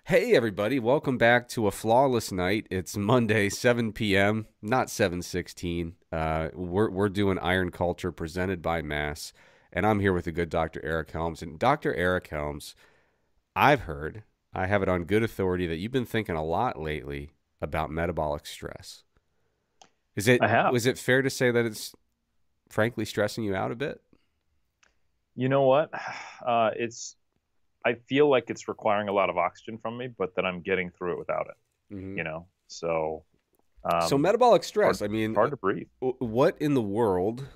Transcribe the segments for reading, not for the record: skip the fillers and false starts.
Hey everybody, welcome back to A Flawless Night. It's Monday, 7 p.m., not 7:16. We're doing Iron Culture presented by Mass, and I'm here with the good Dr. Eric Helms. And Dr. Eric Helms, I've heard, I have it on good authority that you've been thinking a lot lately about metabolic stress. I have. Was it fair to say that it's frankly stressing you out a bit? You know what? I feel like it's requiring a lot of oxygen from me, but that I'm getting through it without Mm-hmm. So So um, metabolic stress, hard, I mean, hard to breathe. what in the world,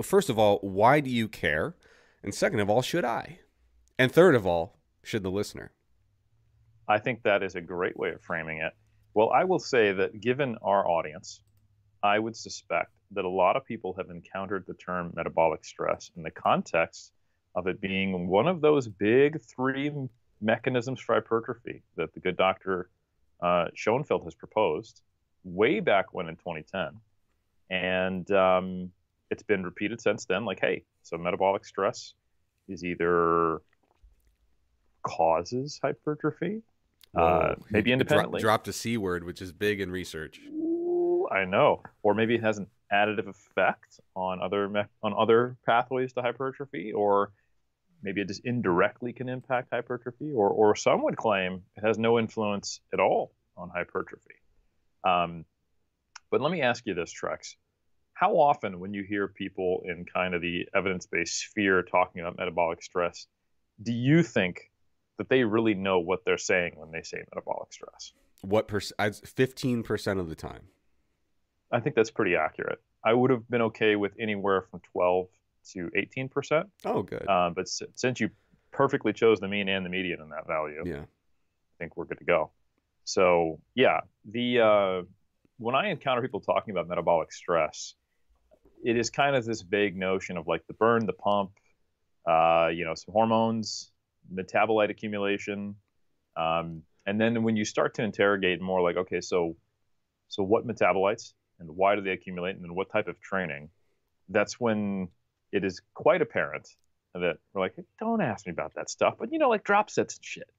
first of all, why do you care? And second of all, should I? And third of all, should the listener? I think that is a great way of framing it. Well, I will say that given our audience, I would suspect that a lot of people have encountered the term metabolic stress in the context of it being one of those big three mechanisms for hypertrophy that the good Dr. Schoenfeld has proposed way back when in 2010. And it's been repeated since then, like, hey, so metabolic stress is either causes hypertrophy, Whoa, maybe independently. dropped a C word, which is big in research. Ooh, I know. Or maybe it has an additive effect on other pathways to hypertrophy, or maybe it just indirectly can impact hypertrophy, or some would claim it has no influence at all on hypertrophy. Um, but let me ask you this, Trex. How often, when you hear people in kind of the evidence-based sphere talking about metabolic stress, do you think that they really know what they're saying when they say metabolic stress? What 15% of the time. I think that's pretty accurate. I would have been okay with anywhere from 12 to 18%. Oh, good. But since you perfectly chose the mean and the median in that value, Yeah. I think we're good to go. So yeah, the when I encounter people talking about metabolic stress, it is kind of this vague notion of like the burn, the pump, some hormones, metabolite accumulation, and then when you start to interrogate more, like, okay, so what metabolites and why do they accumulate, and then what type of training? That's when it is quite apparent that we're like, hey, don't ask me about that stuff, but like drop sets and shit.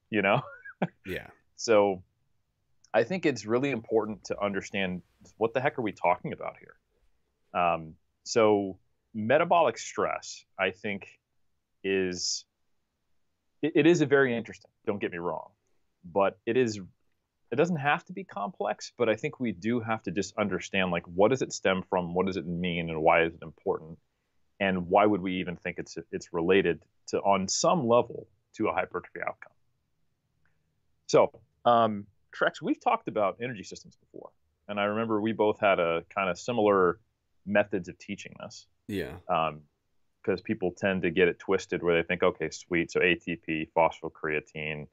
Yeah. So I think it's really important to understand what the heck are we talking about here. So metabolic stress, I think, is it is a very interesting. Don't get me wrong, but it is. It doesn't have to be complex, but I think we do have to just understand, like, what does it stem from, what does it mean, and why is it important, and why would we even think it's related to, on some level, to a hypertrophy outcome. So, Trex, we've talked about energy systems before, and I remember we both had a kind of similar methods of teaching this. Yeah. Because people tend to get it twisted where they think, okay, sweet, so ATP, phosphocreatine,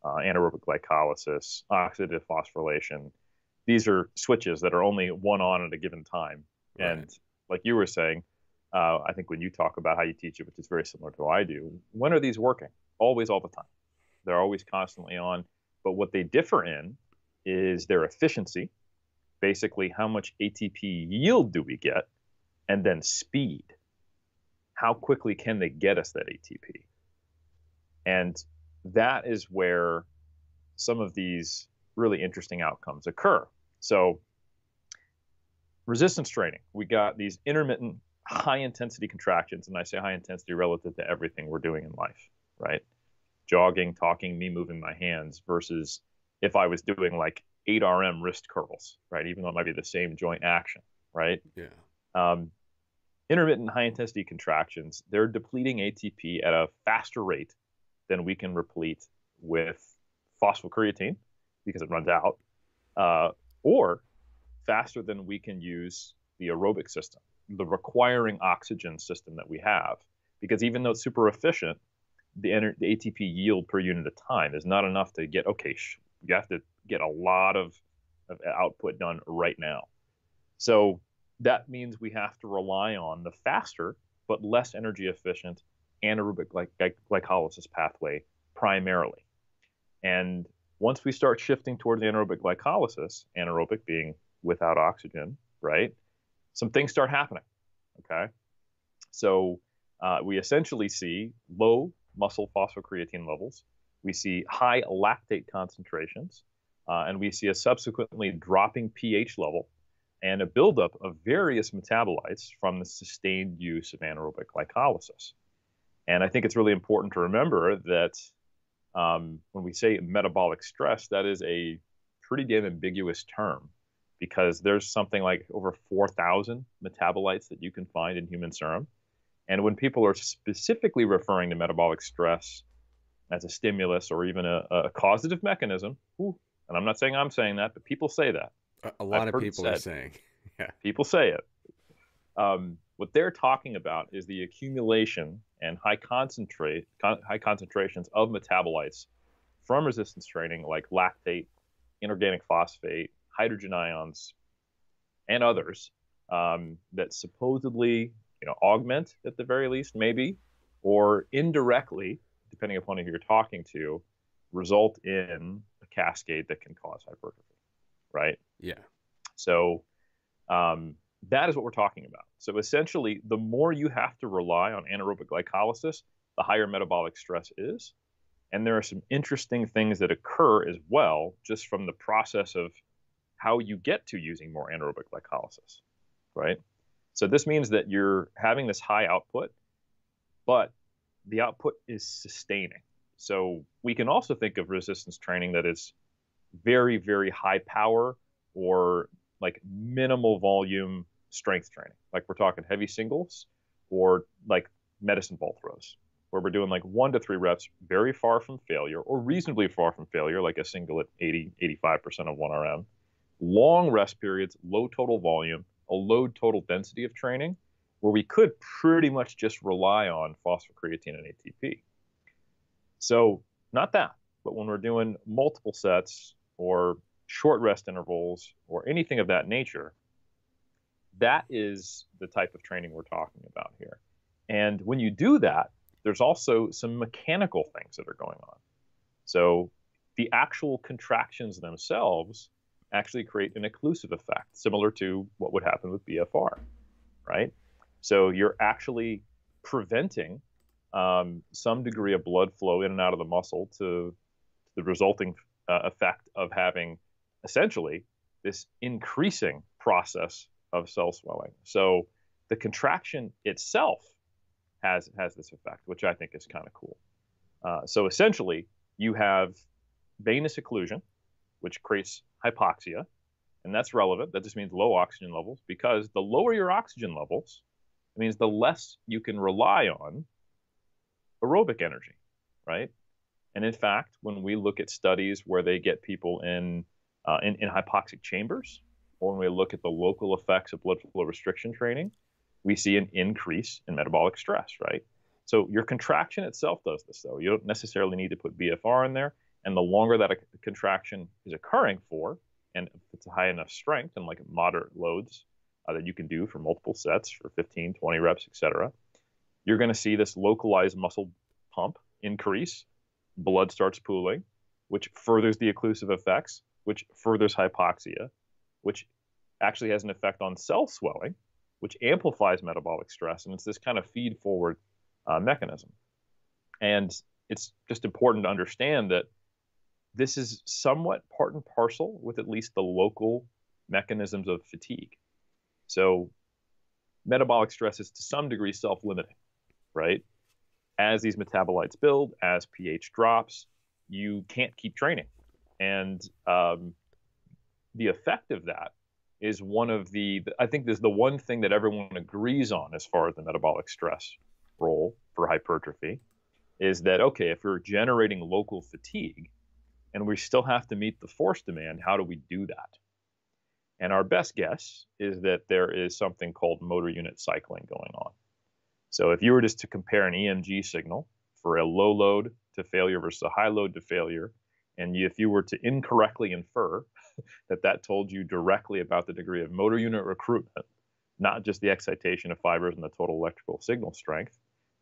anaerobic glycolysis, oxidative phosphorylation. These are switches that are only one on at a given time. Right. And like you were saying, I think when you talk about how you teach it, which is very similar to what I do, when are these working? Always, all the time. They're always constantly on. But what they differ in is their efficiency, basically how much ATP yield do we get, and then speed. How quickly can they get us that ATP? And that is where some of these really interesting outcomes occur. So resistance training, we got these intermittent high intensity contractions. And I say high intensity relative to everything we're doing in life, right? Jogging, talking, me moving my hands versus if I was doing like 8 RM wrist curls, right? Even though it might be the same joint action, right? Yeah. Intermittent high intensity contractions, they're depleting ATP at a faster rate than we can replete with phosphocreatine because it runs out, or faster than we can use the aerobic system, the requiring oxygen system that we have. Because even though it's super efficient, the ATP yield per unit of time is not enough to get, okay, you have to get a lot of output done right now. So that means we have to rely on the faster but less energy efficient anaerobic glycolysis pathway primarily. And once we start shifting towards anaerobic glycolysis, anaerobic being without oxygen, right? Some things start happening, okay? So we essentially see low muscle phosphocreatine levels. we see high lactate concentrations, and we see a subsequently dropping pH level and a buildup of various metabolites from the sustained use of anaerobic glycolysis. And I think it's really important to remember that when we say metabolic stress, that is a pretty damn ambiguous term, because there's something like over 4,000 metabolites that you can find in human serum. And when people are specifically referring to metabolic stress as a stimulus or even a causative mechanism, and I'm not saying I'm saying that, but people say that. A lot of people are saying. Yeah. People say it. What they're talking about is the accumulation and high concentrations of metabolites from resistance training, like lactate, inorganic phosphate, hydrogen ions, and others, that supposedly, augment at the very least, maybe, or indirectly, depending upon who you're talking to, result in a cascade that can cause hypertrophy, right? Yeah. So that is what we're talking about. So essentially, the more you have to rely on anaerobic glycolysis, the higher metabolic stress is. And there are some interesting things that occur as well, just from the process of how you get to using more anaerobic glycolysis, right? So this means that you're having this high output, but the output is sustaining. So we can also think of resistance training that is very, very high power or like minimal volume strength training. Like we're talking heavy singles or like medicine ball throws, where we're doing like 1 to 3 reps, very far from failure or reasonably far from failure, like a single at 80, 85% of 1RM. Long rest periods, low total volume, a low total density of training, where we could pretty much just rely on phosphocreatine and ATP. So not that, but when we're doing multiple sets or short rest intervals or anything of that nature, that is the type of training we're talking about here. And when you do that, there's also some mechanical things that are going on. So the actual contractions themselves actually create an occlusive effect, similar to what would happen with BFR, right? So you're actually preventing some degree of blood flow in and out of the muscle to the resulting effect of having essentially this increasing process of cell swelling. So the contraction itself has this effect, which I think is kind of cool. So essentially, you have venous occlusion, which creates hypoxia, and that's relevant. That just means low oxygen levels, because the lower your oxygen levels, it means the less you can rely on aerobic energy, right? And in fact, when we look at studies where they get people in hypoxic chambers, or when we look at the local effects of blood flow restriction training, we see an increase in metabolic stress, right? So your contraction itself does this, though. You don't necessarily need to put BFR in there. And the longer that a contraction is occurring for, and if it's a high enough strength and like moderate loads that you can do for multiple sets for 15, 20 reps, et cetera, you're going to see this localized muscle pump increase. Blood starts pooling, which furthers the occlusive effects, which furthers hypoxia, which actually has an effect on cell swelling, which amplifies metabolic stress. And it's this kind of feed forward mechanism. And it's just important to understand that this is somewhat part and parcel with at least the local mechanisms of fatigue. So metabolic stress is to some degree self-limiting, right? As these metabolites build, as pH drops, you can't keep training. And the effect of that is one of I think there's the one thing that everyone agrees on as far as the metabolic stress role for hypertrophy is that, okay, if we're generating local fatigue and we still have to meet the force demand, how do we do that? And our best guess is that there is something called motor unit cycling going on. So if you were just to compare an EMG signal for a low load to failure versus a high load to failure, and if you were to incorrectly infer that told you directly about the degree of motor unit recruitment, not just the excitation of fibers and the total electrical signal strength,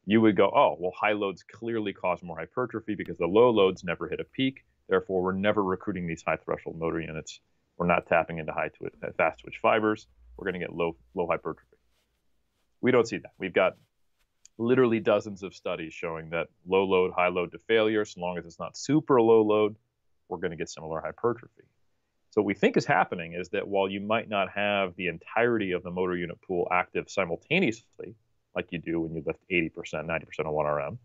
you would go, oh, well, high loads clearly cause more hypertrophy because the low loads never hit a peak. Therefore, we're never recruiting these high threshold motor units. We're not tapping into fast twitch fibers. We're going to get low hypertrophy. We don't see that. We've got literally dozens of studies showing that low load, high load to failure, so long as it's not super low load, we're going to get similar hypertrophy. So what we think is happening is that while you might not have the entirety of the motor unit pool active simultaneously, like you do when you lift 80%, 90% of 1RM,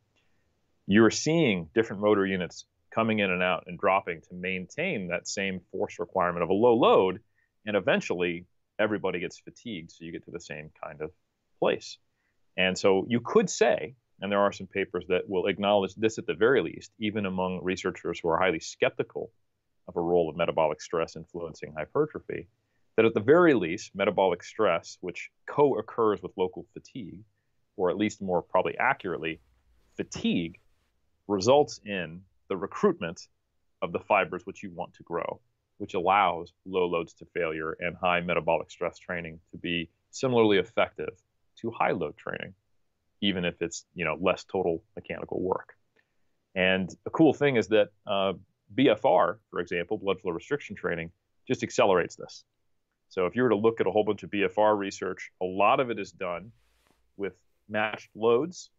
you're seeing different motor units coming in and out and dropping to maintain that same force requirement of a low load. And eventually, everybody gets fatigued, so you get to the same kind of place. And so you could say, and there are some papers that will acknowledge this at the very least, even among researchers who are highly skeptical of a role of metabolic stress influencing hypertrophy, that at the very least, metabolic stress, which co-occurs with local fatigue, or at least more probably accurately, fatigue, results in the recruitment of the fibers which you want to grow, which allows low loads to failure and high metabolic stress training to be similarly effective to high load training, even if it's less total mechanical work. And a cool thing is that BFR, for example, blood flow restriction training, just accelerates this. So if you were to look at a whole bunch of BFR research, a lot of it is done with matched loads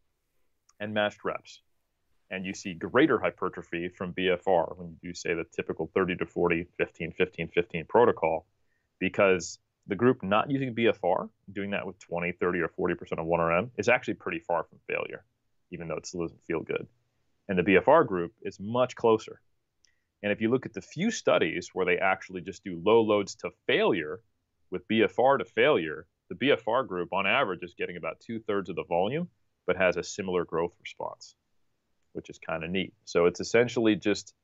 and matched reps. And you see greater hypertrophy from BFR when you do, say, the typical 30 to 40, 15, 15, 15 protocol, because the group not using BFR, doing that with 20, 30, or 40% of 1RM, is actually pretty far from failure, even though it still doesn't feel good. And the BFR group is much closer. And if you look at the few studies where they actually just do low loads to failure with BFR to failure, the BFR group on average is getting about 2/3 of the volume, but has a similar growth response, which is kind of neat. So it's essentially just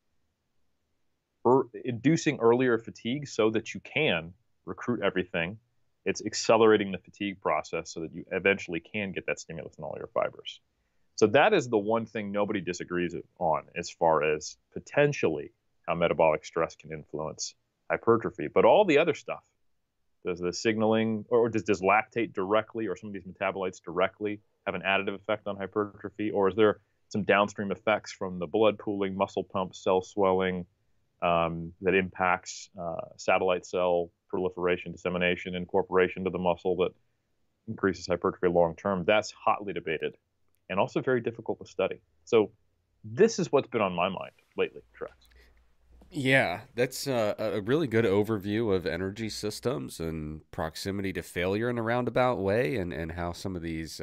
inducing earlier fatigue so that you can recruit everything. It's accelerating the fatigue process so that you eventually can get that stimulus in all your fibers. So that is the one thing nobody disagrees on as far as potentially how metabolic stress can influence hypertrophy. But all the other stuff, does the signaling, or does lactate directly, or some of these metabolites directly have an additive effect on hypertrophy? Or is there some downstream effects from the blood pooling, muscle pump, cell swelling that impacts satellite cell proliferation, dissemination, incorporation to the muscle that increases hypertrophy long term? That's hotly debated and also very difficult to study. So this is what's been on my mind lately, Trex. Yeah, that's a really good overview of energy systems and proximity to failure in a roundabout way, and how some of these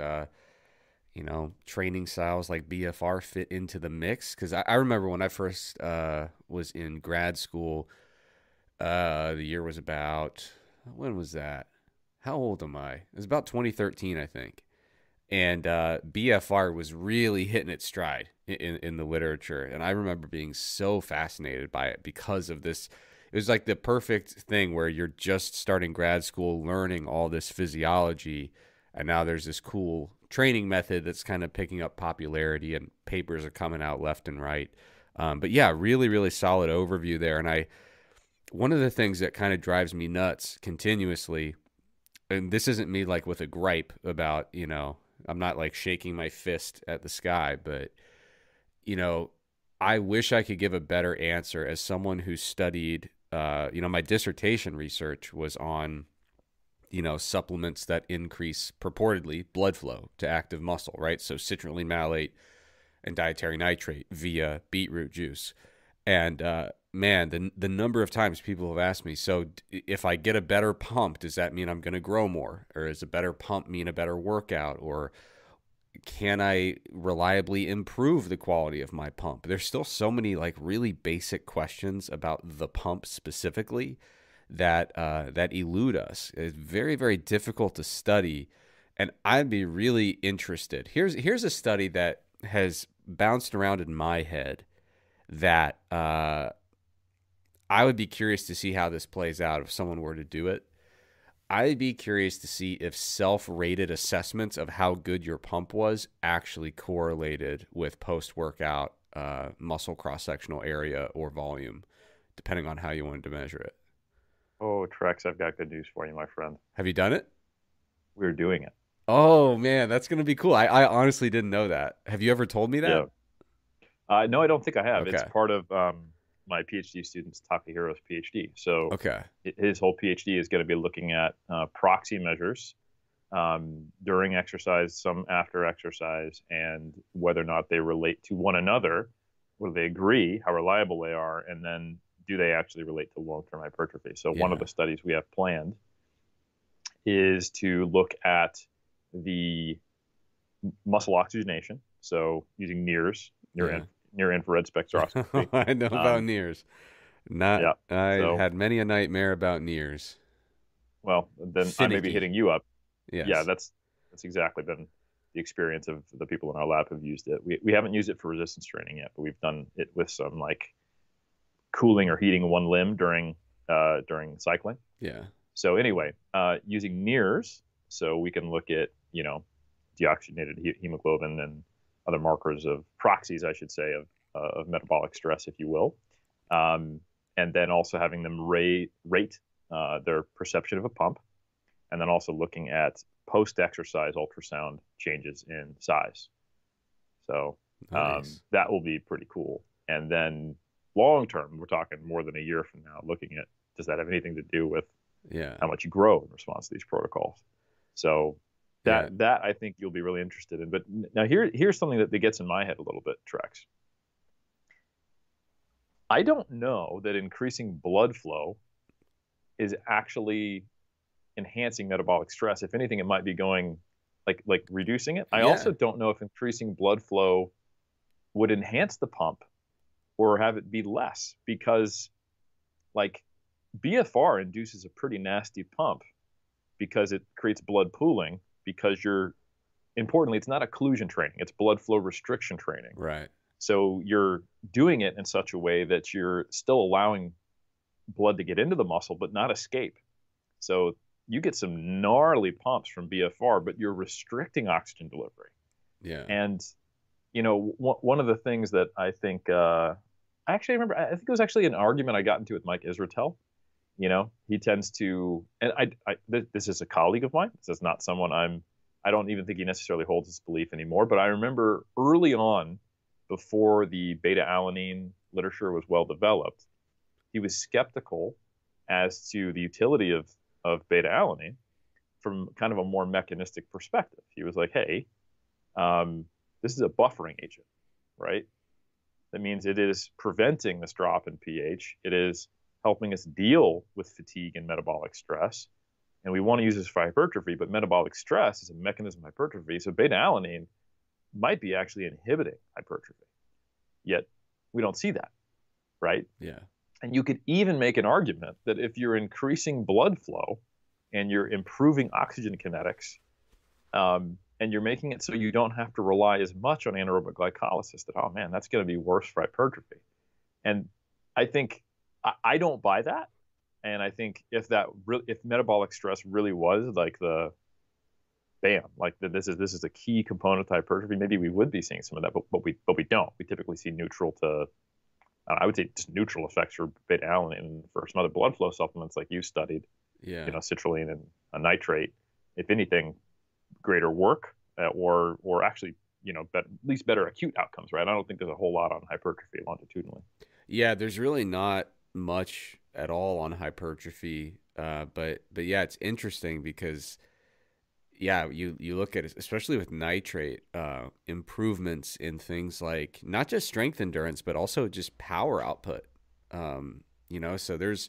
training styles like BFR fit into the mix. Because I remember when I first was in grad school, the year was about, when was that? How old am I? It was about 2013, I think. And BFR was really hitting its stride in the literature. And I remember being so fascinated by it because of this. It was like the perfect thing where you're just starting grad school, learning all this physiology, and now there's this cool training method that's kind of picking up popularity, and papers are coming out left and right. But yeah, really, really solid overview there. And one of the things that kind of drives me nuts continuously, and this isn't me like with a gripe about, I'm not like shaking my fist at the sky, but, I wish I could give a better answer as someone who studied, my dissertation research was on, supplements that increase purportedly blood flow to active muscle, right? So citrulline malate and dietary nitrate via beetroot juice. And man, the number of times people have asked me, so if I get a better pump, does that mean I'm going to grow more? Or does a better pump mean a better workout? Or can I reliably improve the quality of my pump? There's still so many like really basic questions about the pump specifically that elude us. It's very, very difficult to study. And I'd be really interested. Here's a study that has bounced around in my head that I would be curious to see how this plays out if someone were to do it. I'd be curious to see if self-rated assessments of how good your pump was actually correlated with post-workout muscle cross-sectional area or volume, depending on how you wanted to measure it. Oh, Trex, I've got good news for you, my friend. Have you done it? We're doing it. Oh, man, that's going to be cool. I honestly didn't know that. Have you ever told me that? Yeah. No, I don't think I have. Okay. It's part of my PhD student's Takehiro's PhD. So okay. His whole PhD is going to be looking at proxy measures during exercise, some after exercise, and whether or not they relate to one another, whether they agree, how reliable they are, and then do they actually relate to long-term hypertrophy. So one of the studies we have planned is to look at the muscle oxygenation, so using NIRS, near infrared spectroscopy. I know about NIRS. I had many a nightmare about NIRS. Well, then Finicky. I may be hitting you up. Yes. Yeah, that's exactly been the experience of the people in our lab who've used it. We haven't used it for resistance training yet, but we've done it with some like cooling or heating one limb during cycling. Yeah. So anyway, using NIRS, so we can look at, deoxygenated hemoglobin and other markers of proxies, I should say, of metabolic stress, if you will. And then also having them rate their perception of a pump, and then also looking at post-exercise ultrasound changes in size. So nice. That will be pretty cool. And then long term, we're talking more than a year from now, looking at, does that have anything to do with how much you grow in response to these protocols? So that I think you'll be really interested in. But now here's something that gets in my head a little bit, Trex. I don't know that increasing blood flow is actually enhancing metabolic stress. If anything, it might be going like reducing it. I also don't know if increasing blood flow would enhance the pump or have it be less, because like BFR induces a pretty nasty pump because it creates blood pooling, because importantly, it's not occlusion training, it's blood flow restriction training. Right. So you're doing it in such a way that you're still allowing blood to get into the muscle, but not escape. So you get some gnarly pumps from BFR, but you're restricting oxygen delivery. Yeah. And, one of the things that I think, I think it was actually an argument I got into with Mike Israetel. He tends to, and this is a colleague of mine. This is not someone I don't even think he necessarily holds this belief anymore. But I remember early on, before the beta-alanine literature was well developed, he was skeptical as to the utility of beta-alanine from kind of a more mechanistic perspective. He was like, hey, this is a buffering agent, right? That means it is preventing this drop in pH. It is helping us deal with fatigue and metabolic stress. And we want to use this for hypertrophy, but metabolic stress is a mechanism of hypertrophy. So beta-alanine might be actually inhibiting hypertrophy. Yet we don't see that, right? Yeah. And you could even make an argument that if you're increasing blood flow and you're improving oxygen kinetics, and you're making it so you don't have to rely as much on anaerobic glycolysis, that, oh man, that's going to be worse for hypertrophy. And I think I don't buy that. And I think if metabolic stress really was like this is a key component to hypertrophy, maybe we would be seeing some of that, but we don't. We typically see neutral to, I would say just neutral effects for beta-alanine. For some other blood flow supplements like you studied, citrulline and a nitrate, if anything, greater work or actually, at least better acute outcomes, right? I don't think there's a whole lot on hypertrophy longitudinally. Yeah, there's really not much at all on hypertrophy, but yeah, it's interesting because you look at it, especially with nitrate, improvements in things like not just strength endurance, but also just power output. So there's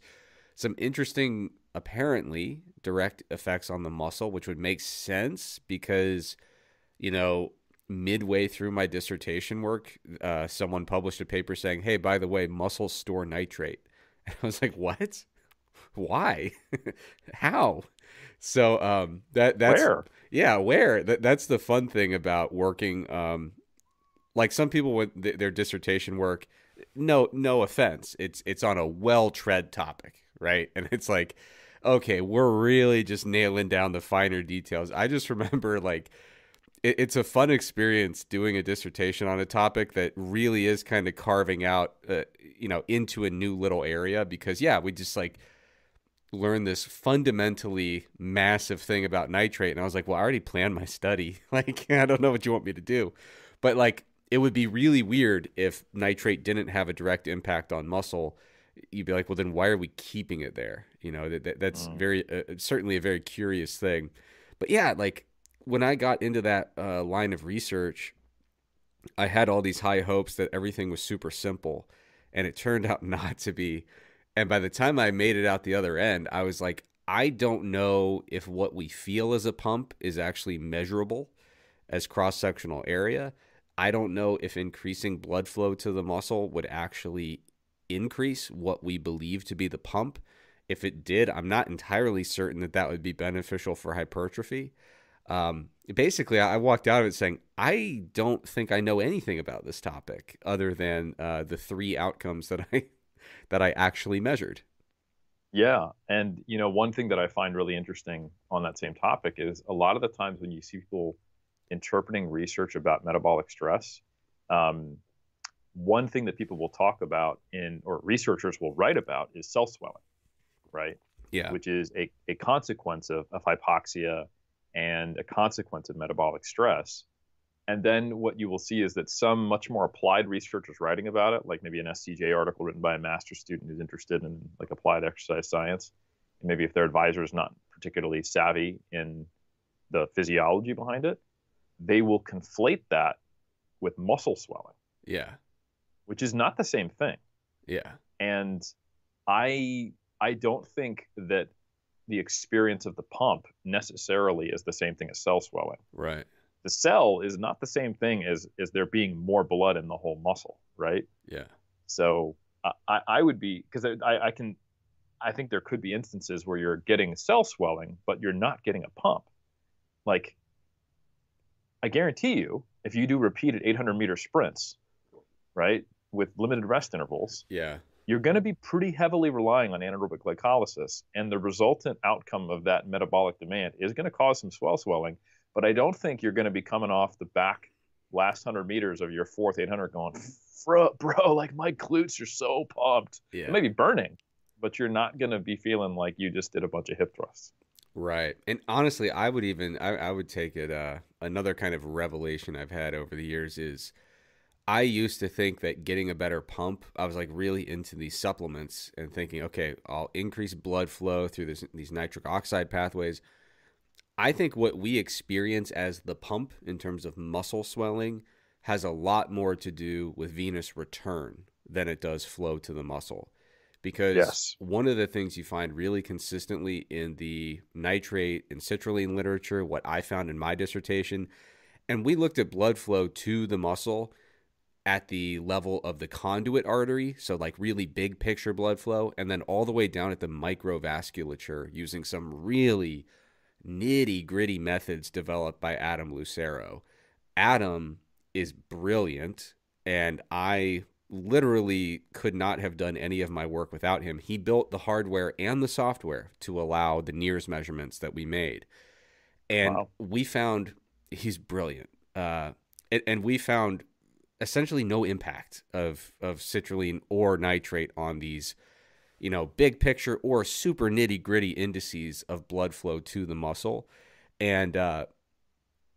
some interesting, apparently direct effects on the muscle, which would make sense because, midway through my dissertation work, someone published a paper saying, hey, by the way, muscles store nitrate. And I was like, what? Why? How? So that's where that's the fun thing about working. Like some people with their dissertation work, no offense, it's on a well-tread topic, right? And it's like, okay, we're really just nailing down the finer details. I just remember it's a fun experience doing a dissertation on a topic that really is kind of carving out, into a new little area, because we just learn this fundamentally massive thing about nitrate. And I was like, well, I already planned my study. I don't know what you want me to do, but it would be really weird if nitrate didn't have a direct impact on muscle. You'd be like, well, then why are we keeping it there? That's very certainly a very curious thing. But yeah, like when I got into that line of research, I had all these high hopes that everything was super simple, and it turned out not to be. And by the time I made it out the other end, I was like, I don't know if what we feel as a pump is actually measurable as cross-sectional area. I don't know if increasing blood flow to the muscle would actually increase what we believe to be the pump. If it did, I'm not entirely certain that that would be beneficial for hypertrophy. Basically, I walked out of it saying, I don't think I know anything about this topic other than the three outcomes that I actually measured. Yeah. And, one thing that I find really interesting on that same topic is a lot of the times when you see people interpreting research about metabolic stress, one thing that people will talk about or researchers will write about is cell swelling, right? Yeah. Which is a consequence of hypoxia and a consequence of metabolic stress. And then what you will see is that some much more applied researchers writing about it, like maybe an SCJ article written by a master's student who's interested in like applied exercise science, and maybe if their advisor is not particularly savvy in the physiology behind it, they will conflate that with muscle swelling. Yeah. Which is not the same thing. Yeah. And I don't think that the experience of the pump necessarily is the same thing as cell swelling. Right. The cell is not the same thing as there being more blood in the whole muscle, right? Yeah. So I would be, because I think there could be instances where you're getting cell swelling, but you're not getting a pump. Like, I guarantee you, if you do repeated 800-meter sprints, right, with limited rest intervals, yeah, you're going to be pretty heavily relying on anaerobic glycolysis, and the resultant outcome of that metabolic demand is going to cause some swelling. But I don't think you're going to be coming off the back last 100 meters of your fourth 800 going, bro, like my glutes are so pumped. Yeah. It may be burning, but you're not going to be feeling like you just did a bunch of hip thrusts. Right. And honestly, I would take it, another kind of revelation I've had over the years is I used to think that getting a better pump, I was like really into these supplements and thinking, okay, I'll increase blood flow through these nitric oxide pathways. I think what we experience as the pump in terms of muscle swelling has a lot more to do with venous return than it does flow to the muscle. Because one of the things you find really consistently in the nitrate and citrulline literature, what I found in my dissertation, and we looked at blood flow to the muscle at the level of the conduit artery, so like really big picture blood flow, and then all the way down at the microvasculature using some really nitty-gritty methods developed by Adam Lucero. Adam is brilliant, and I literally could not have done any of my work without him. He built the hardware and the software to allow the NIRS measurements that we made. And we found he's brilliant. And we found essentially no impact of citrulline or nitrate on these, big picture or super nitty gritty indices of blood flow to the muscle. And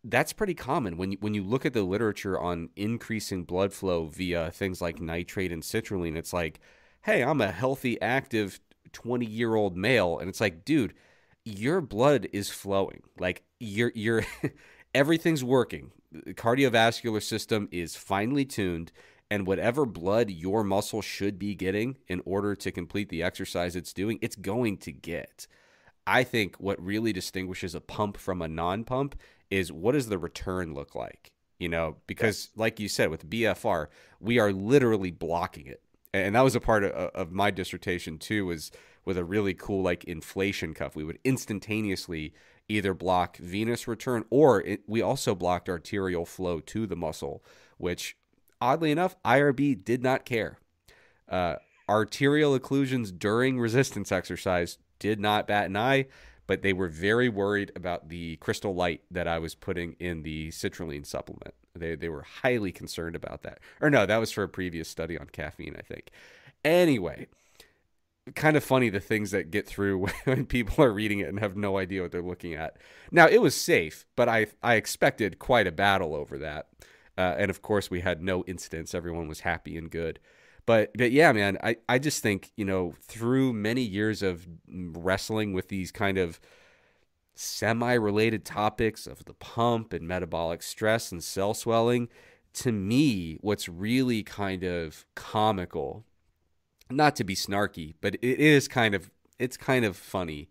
that's pretty common when you look at the literature on increasing blood flow via things like nitrate and citrulline. It's like, hey, I'm a healthy, active 20-year-old male. And it's like, dude, your blood is flowing. Like you're everything's working. The cardiovascular system is finely tuned. And whatever blood your muscle should be getting in order to complete the exercise it's doing, it's going to get. I think what really distinguishes a pump from a non-pump is what does the return look like? Because like you said, with BFR, we are literally blocking it. And that was a part of my dissertation too, was with a really cool like inflation cuff. We would instantaneously either block venous return or we also blocked arterial flow to the muscle, which oddly enough, IRB did not care. Arterial occlusions during resistance exercise did not bat an eye, but they were very worried about the crystal light that I was putting in the citrulline supplement. They were highly concerned about that. Or no, that was for a previous study on caffeine, I think. Anyway, kind of funny the things that get through when people are reading it and have no idea what they're looking at. Now, it was safe, but I expected quite a battle over that. And of course, we had no incidents. Everyone was happy and good. But yeah, man, I just think, through many years of wrestling with these kind of semi-related topics of the pump and metabolic stress and cell swelling, to me, what's really kind of comical, not to be snarky, but it's kind of funny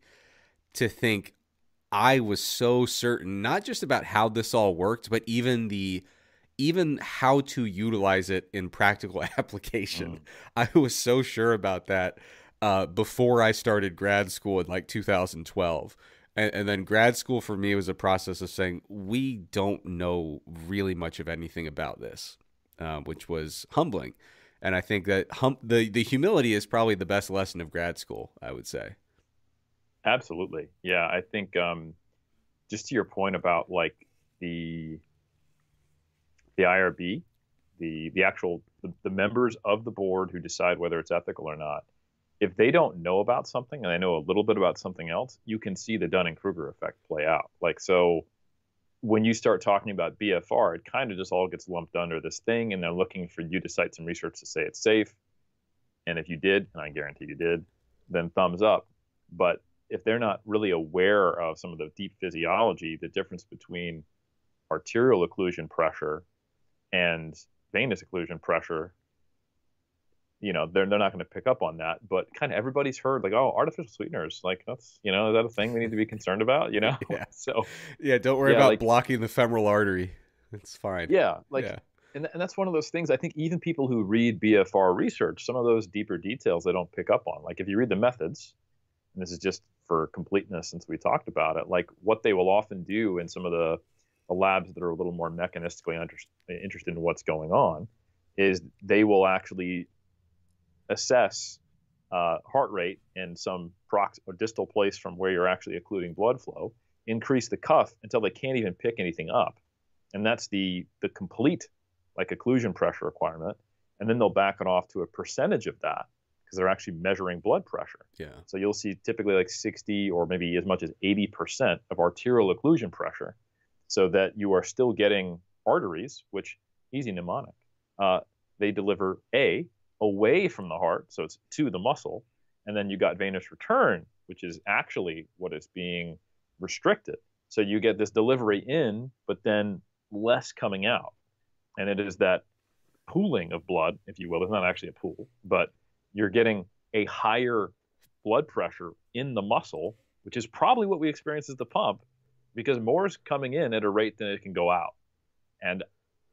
to think I was so certain, not just about how this all worked, but even how to utilize it in practical application. I was so sure about that before I started grad school in like 2012. And then grad school for me was a process of saying, we don't know really much of anything about this, which was humbling. And I think that the humility is probably the best lesson of grad school, I would say. Absolutely. Yeah, I think just to your point about like the IRB, the actual the members of the board who decide whether it's ethical or not, if they don't know about something and they know a little bit about something else, you can see the Dunning-Kruger effect play out. Like, so when you start talking about BFR, it kind of just all gets lumped under this thing, and they're looking for you to cite some research to say it's safe. And if you did, and I guarantee you did, then thumbs up. But if they're not really aware of some of the deep physiology, the difference between arterial occlusion pressure and venous occlusion pressure, you know, they're not going to pick up on that. But kind of everybody's heard like, oh, artificial sweeteners, like that's, you know, is that a thing we need to be concerned about, you know? Yeah. So yeah, don't worry about like, blocking the femoral artery. It's fine. Yeah, like, yeah. And that's one of those things. I think even people who read BFR research, some of those deeper details they don't pick up on. Like if you read the methods, and this is just for completeness since we talked about it, like what they will often do in some of the labs that are a little more mechanistically interested in what's going on is they will actually assess heart rate in some or distal place from where you're actually occluding blood flow, increase the cuff until they can't even pick anything up. And that's the complete like occlusion pressure requirement. And then they'll back it off to a percentage of that because they're actually measuring blood pressure. Yeah. So you'll see typically like 60 or maybe as much as 80% of arterial occlusion pressure, so that you are still getting arteries, which easy mnemonic. They deliver away from the heart, so it's to the muscle, and then you got venous return, which is actually what is being restricted. So you get this delivery in, but then less coming out. And it is that pooling of blood, if you will. It's not actually a pool, but you're getting a higher blood pressure in the muscle, which is probably what we experience as the pump, because more is coming in at a rate than it can go out. And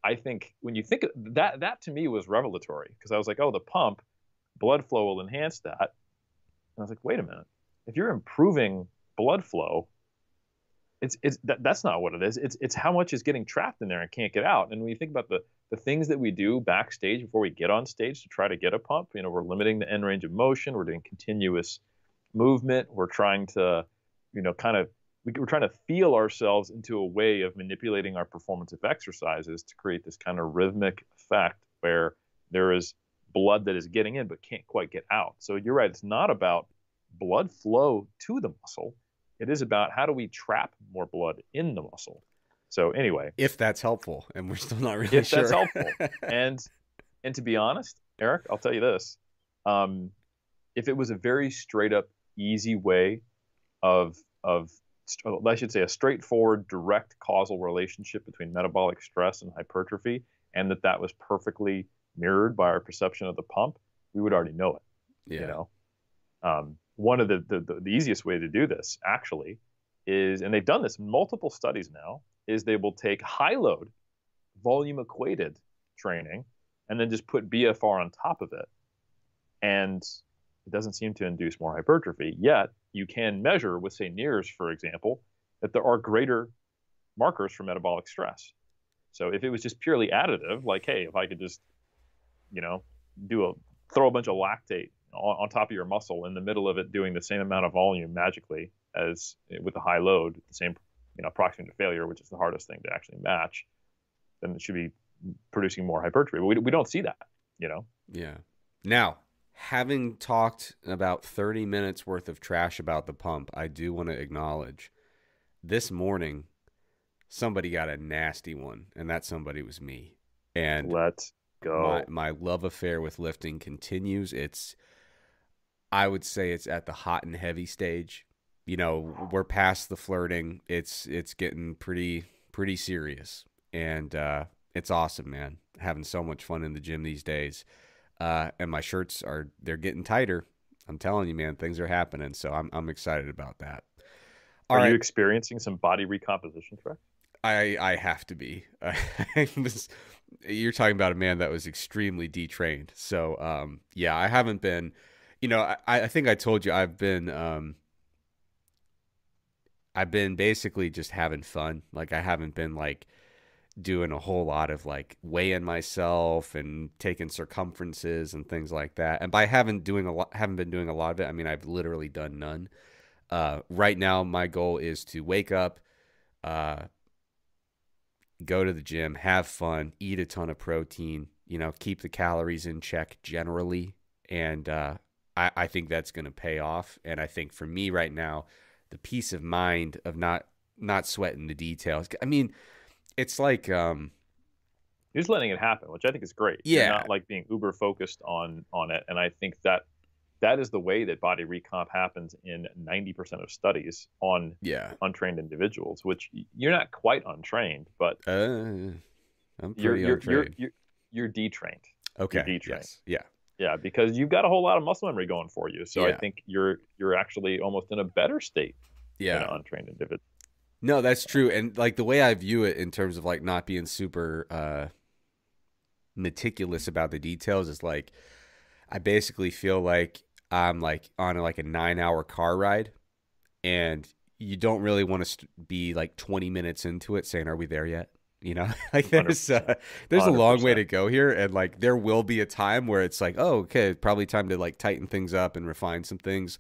I think when you think of that, that to me was revelatory, because I was like, oh, the pump, blood flow will enhance that. And I was like, wait a minute. If you're improving blood flow, that's not what it is. It's how much is getting trapped in there and can't get out. And when you think about the things that we do backstage before we get on stage to try to get a pump, you know, we're limiting the end range of motion. We're doing continuous movement. We're trying to, you know, we're trying to feel ourselves into a way of manipulating our performance of exercises to create this kind of rhythmic effect where there is blood that is getting in but can't quite get out. So you're right. It's not about blood flow to the muscle. It is about how do we trap more blood in the muscle. So anyway, if that's helpful, and we're still not really sure. If that's helpful, and to be honest, Eric, I'll tell you this: if it was a very straight up, easy way of I should say a straightforward, direct causal relationship between metabolic stress and hypertrophy, and that was perfectly mirrored by our perception of the pump, we would already know it. Yeah. You know. One of the easiest way to do this actually is, and they've done this in multiple studies now, is they will take high load, volume equated training, and then just put BFR on top of it. And it doesn't seem to induce more hypertrophy, yet you can measure with, say, NIRS, for example, that there are greater markers for metabolic stress. So if it was just purely additive, like, hey, if I could just, you know, throw a bunch of lactate on top of your muscle in the middle of it, doing the same amount of volume magically as with the high load, the same, you know, proximity to failure, which is the hardest thing to actually match, then it should be producing more hypertrophy. But we don't see that, you know? Yeah. Now, having talked about 30 minutes worth of trash about the pump, I do want to acknowledge this morning, somebody got a nasty one, and that somebody was me. And let's go. My love affair with lifting continues. I would say it's at the hot and heavy stage. you know, we're past the flirting. It's getting pretty serious, and it's awesome, man. Having so much fun in the gym these days. And my shirts they're getting tighter. I'm telling you, man, things are happening. So I'm excited about that. All Are you right. experiencing some body recomposition, Trek? I have to be. You're talking about a man that was extremely detrained. So yeah, I haven't been. You know, I think I told you I've been basically just having fun. Like I haven't been like doing a whole lot of like weighing myself and taking circumferences and things like that. And by haven't been doing a lot of it, I mean I've literally done none. Right now, my goal is to wake up, uh, go to the gym, have fun, eat a ton of protein, you know, keep the calories in check generally. And I think that's going to pay off. And I think for me right now, the peace of mind of not sweating the details. I mean, it's like, You're just letting it happen, which I think is great. You're yeah, not like being uber focused on it, and I think that is the way that body recomp happens in 90% of studies on yeah. untrained individuals. Which you're not quite untrained, but I'm you're pretty you're you're untrained. you're, you're detrained. You're Okay. detrained. Yes. Yeah. Yeah, because you've got a whole lot of muscle memory going for you. So I Yeah. think you're actually almost in a better state than Yeah. an untrained individual. No, that's true. And like the way I view it in terms of like not being super meticulous about the details is like I basically feel like I'm like on like a 9 hour car ride, and you don't really want to be like 20 minutes into it saying, "Are we there yet?" You know, like 100%. there's a long way 100%. to go here, and like there will be a time where it's like, oh, okay, probably time to like tighten things up and refine some things.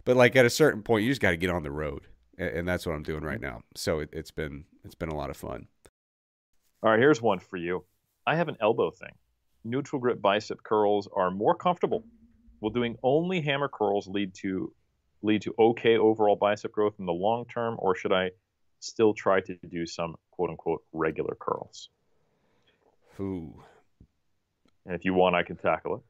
But like at a certain point, you just got to get on the road, and that's what I'm doing right now. So it's been a lot of fun. All right, here's one for you. I have an elbow thing. Neutral grip bicep curls are more comfortable. Will doing only hammer curls lead to okay overall bicep growth in the long term, or should I still try to do some quote unquote regular curls? Ooh. And if you want, I can tackle it.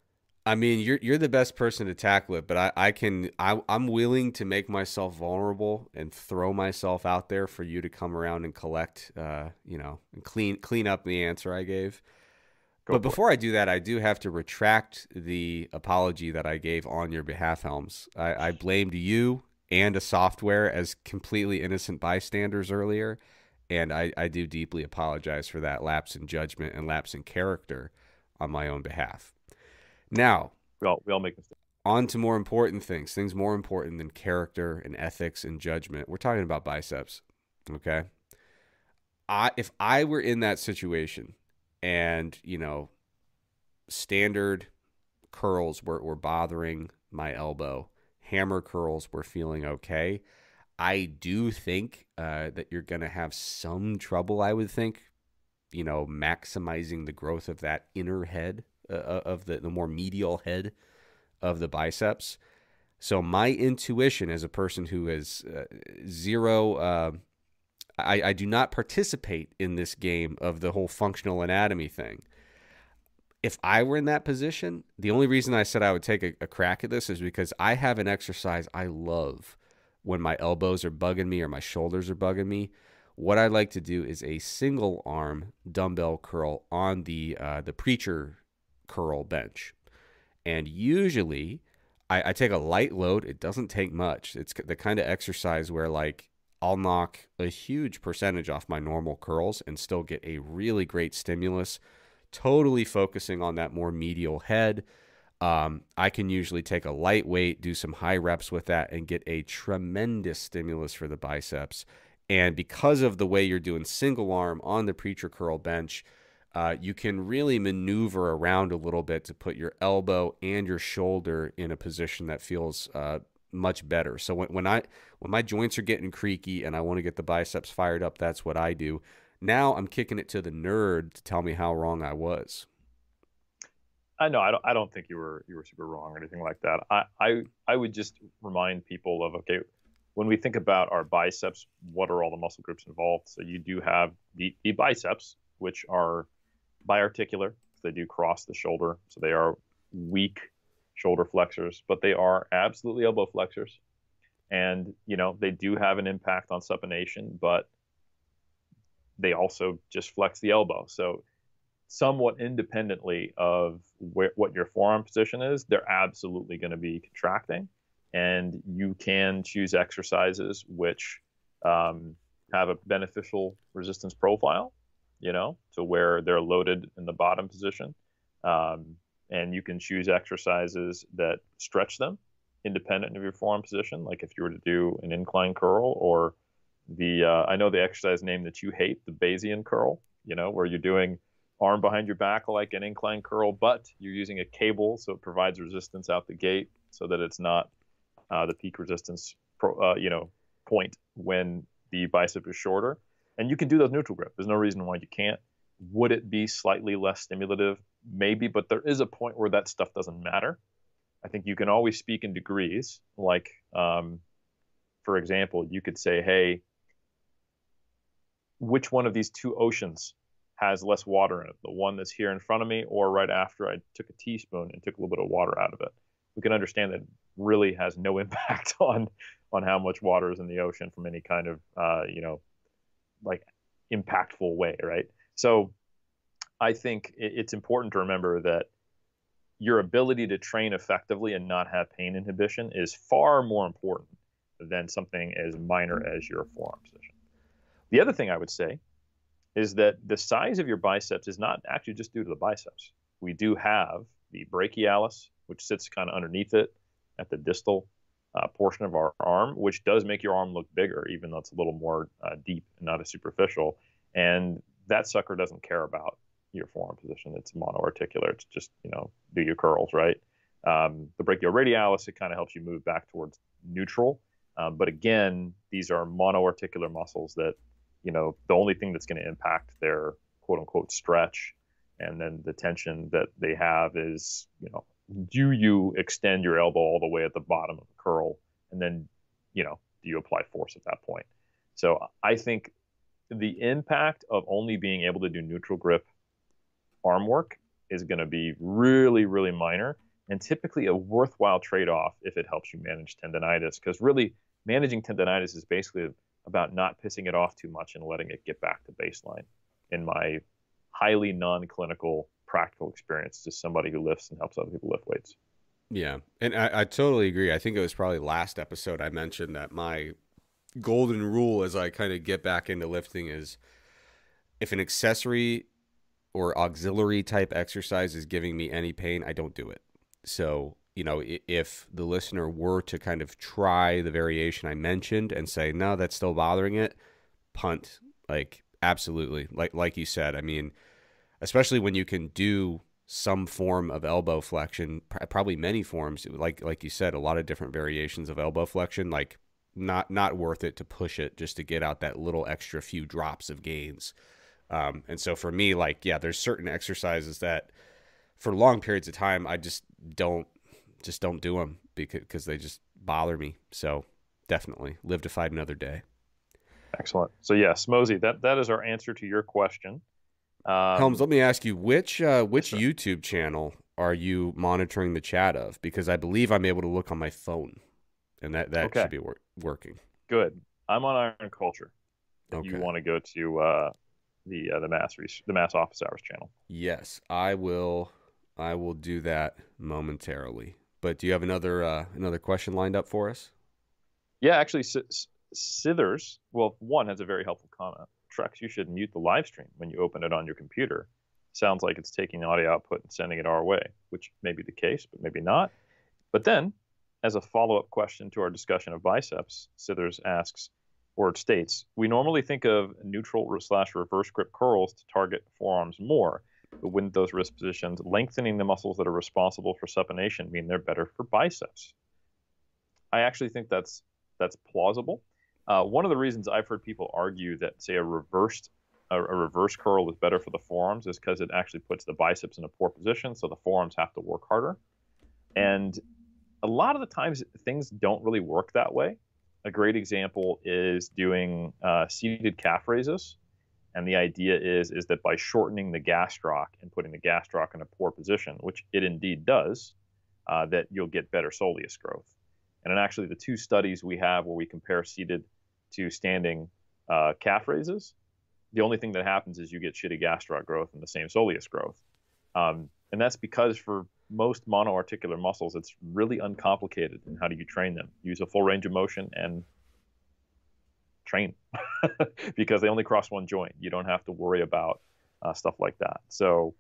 I mean, you're the best person to tackle it, but I'm willing to make myself vulnerable and throw myself out there for you to come around and collect, you know, and clean up the answer I gave. Go But for it. before I do that, I do have to retract the apology that I gave on your behalf, Helms. I blamed you and a software as completely innocent bystanders earlier, and I do deeply apologize for that lapse in judgment and lapse in character on my own behalf. Now, We all make mistakes. on to more important things more important than character and ethics and judgment. We're talking about biceps, okay? If I were in that situation and, you know, standard curls were bothering my elbow, hammer curls were feeling okay, I do think that you're going to have some trouble, I would think, you know, maximizing the growth of that inner head, of the more medial head of the biceps. So my intuition as a person who has zero, I do not participate in this game of the whole functional anatomy thing. If I were in that position, the only reason I said I would take a crack at this is because I have an exercise I love when my elbows are bugging me or my shoulders are bugging me. What I like to do is a single arm dumbbell curl on the preacher curl bench. And usually I take a light load. It doesn't take much. It's the kind of exercise where like I'll knock a huge percentage off my normal curls and still get a really great stimulus, totally focusing on that more medial head. I can usually take a light weight, do some high reps with that, and get a tremendous stimulus for the biceps. And because of the way you're doing single arm on the preacher curl bench, you can really maneuver around a little bit to put your elbow and your shoulder in a position that feels much better. So when my joints are getting creaky and I want to get the biceps fired up, that's what I do. Now I'm kicking it to the nerd to tell me how wrong I was. I know I don't think you were super wrong or anything like that. I would just remind people of, okay, when we think about our biceps, what are all the muscle groups involved? So you do have the biceps, which are biarticular. They do cross the shoulder, so they are weak shoulder flexors, but they are absolutely elbow flexors. And, they do have an impact on supination, but they also just flex the elbow. So somewhat independently of what your forearm position is, they're absolutely going to be contracting. And you can choose exercises which have a beneficial resistance profile, to where they're loaded in the bottom position. And you can choose exercises that stretch them independent of your forearm position. Like if you were to do an incline curl, or I know the exercise name that you hate, the Bayesian curl, where you're doing arm behind your back like an incline curl, but you're using a cable, so it provides resistance out the gate so that it's not the peak resistance point when the bicep is shorter. And you can do those neutral grip. There's no reason why you can't. Would it be slightly less stimulative? Maybe, but there is a point where that stuff doesn't matter. I think you can always speak in degrees. Like, for example, you could say, hey, which one of these two oceans has less water in it? The one that's here in front of me, or right after I took a teaspoon and took a little bit of water out of it? We can understand that really has no impact on how much water is in the ocean from any kind of like impactful way, right? So I think it's important to remember that your ability to train effectively and not have pain inhibition is far more important than something as minor as your forearm position. The other thing I would say is that the size of your biceps is not actually just due to the biceps. We do have the brachialis, which sits kind of underneath it at the distal portion of our arm, which does make your arm look bigger, even though it's a little more deep and not as superficial. And that sucker doesn't care about your forearm position. It's monoarticular. It's just, do your curls, right? The brachioradialis, it kind of helps you move back towards neutral. But again, these are monoarticular muscles that, the only thing that's going to impact their quote unquote stretch and then the tension that they have is, do you extend your elbow all the way at the bottom of the curl? And then, do you apply force at that point? So I think the impact of only being able to do neutral grip arm work is going to be really, really minor, and typically a worthwhile trade-off if it helps you manage tendonitis, because really managing tendonitis is basically about not pissing it off too much and letting it get back to baseline. In my highly non-clinical practical experience, just somebody who lifts and helps other people lift weights. Yeah, and I totally agree. I think it was probably last episode I mentioned that my golden rule as I kind of get back into lifting is if an accessory or auxiliary type exercise is giving me any pain, I don't do it. So, if the listener were to kind of try the variation I mentioned and say, no, that's still bothering it, punt. Like, absolutely. Like you said, I mean, especially when you can do some form of elbow flexion, probably many forms, like you said, a lot of different variations of elbow flexion, like not worth it to push it just to get out that little extra few drops of gains. And so for me, there's certain exercises that for long periods of time, I just don't do them because they just bother me. So definitely live to fight another day. Excellent. So yeah, Smosey, that is our answer to your question. Helms, let me ask you, which YouTube channel are you monitoring the chat of? Because I believe I'm able to look on my phone, and that okay. Should be working. Good. I'm on Iron Culture. If okay. You want to go to the Mass Office Hours channel. Yes, I will do that momentarily. But do you have another question lined up for us? Yeah, actually, Sithers, well, one has a very helpful comment. Trex, you should mute the live stream when you open it on your computer. Sounds like it's taking audio output and sending it our way, which may be the case, but maybe not. But then, as a follow-up question to our discussion of biceps, Sithers asks, or it states, we normally think of neutral/reverse grip curls to target forearms more, but wouldn't those wrist positions lengthening the muscles that are responsible for supination mean they're better for biceps? I actually think that's plausible. One of the reasons I've heard people argue that, say, a reverse curl is better for the forearms is because it actually puts the biceps in a poor position, so the forearms have to work harder. And a lot of the times, things don't really work that way. A great example is doing seated calf raises. And the idea is that by shortening the gastroc and putting the gastroc in a poor position, which it indeed does, that you'll get better soleus growth. And in actually the two studies we have where we compare seated to standing calf raises, the only thing that happens is you get shitty gastroc growth and the same soleus growth. And that's because for most monoarticular muscles, it's really uncomplicated in how do you train them. Use a full range of motion and train because they only cross one joint. You don't have to worry about stuff like that. So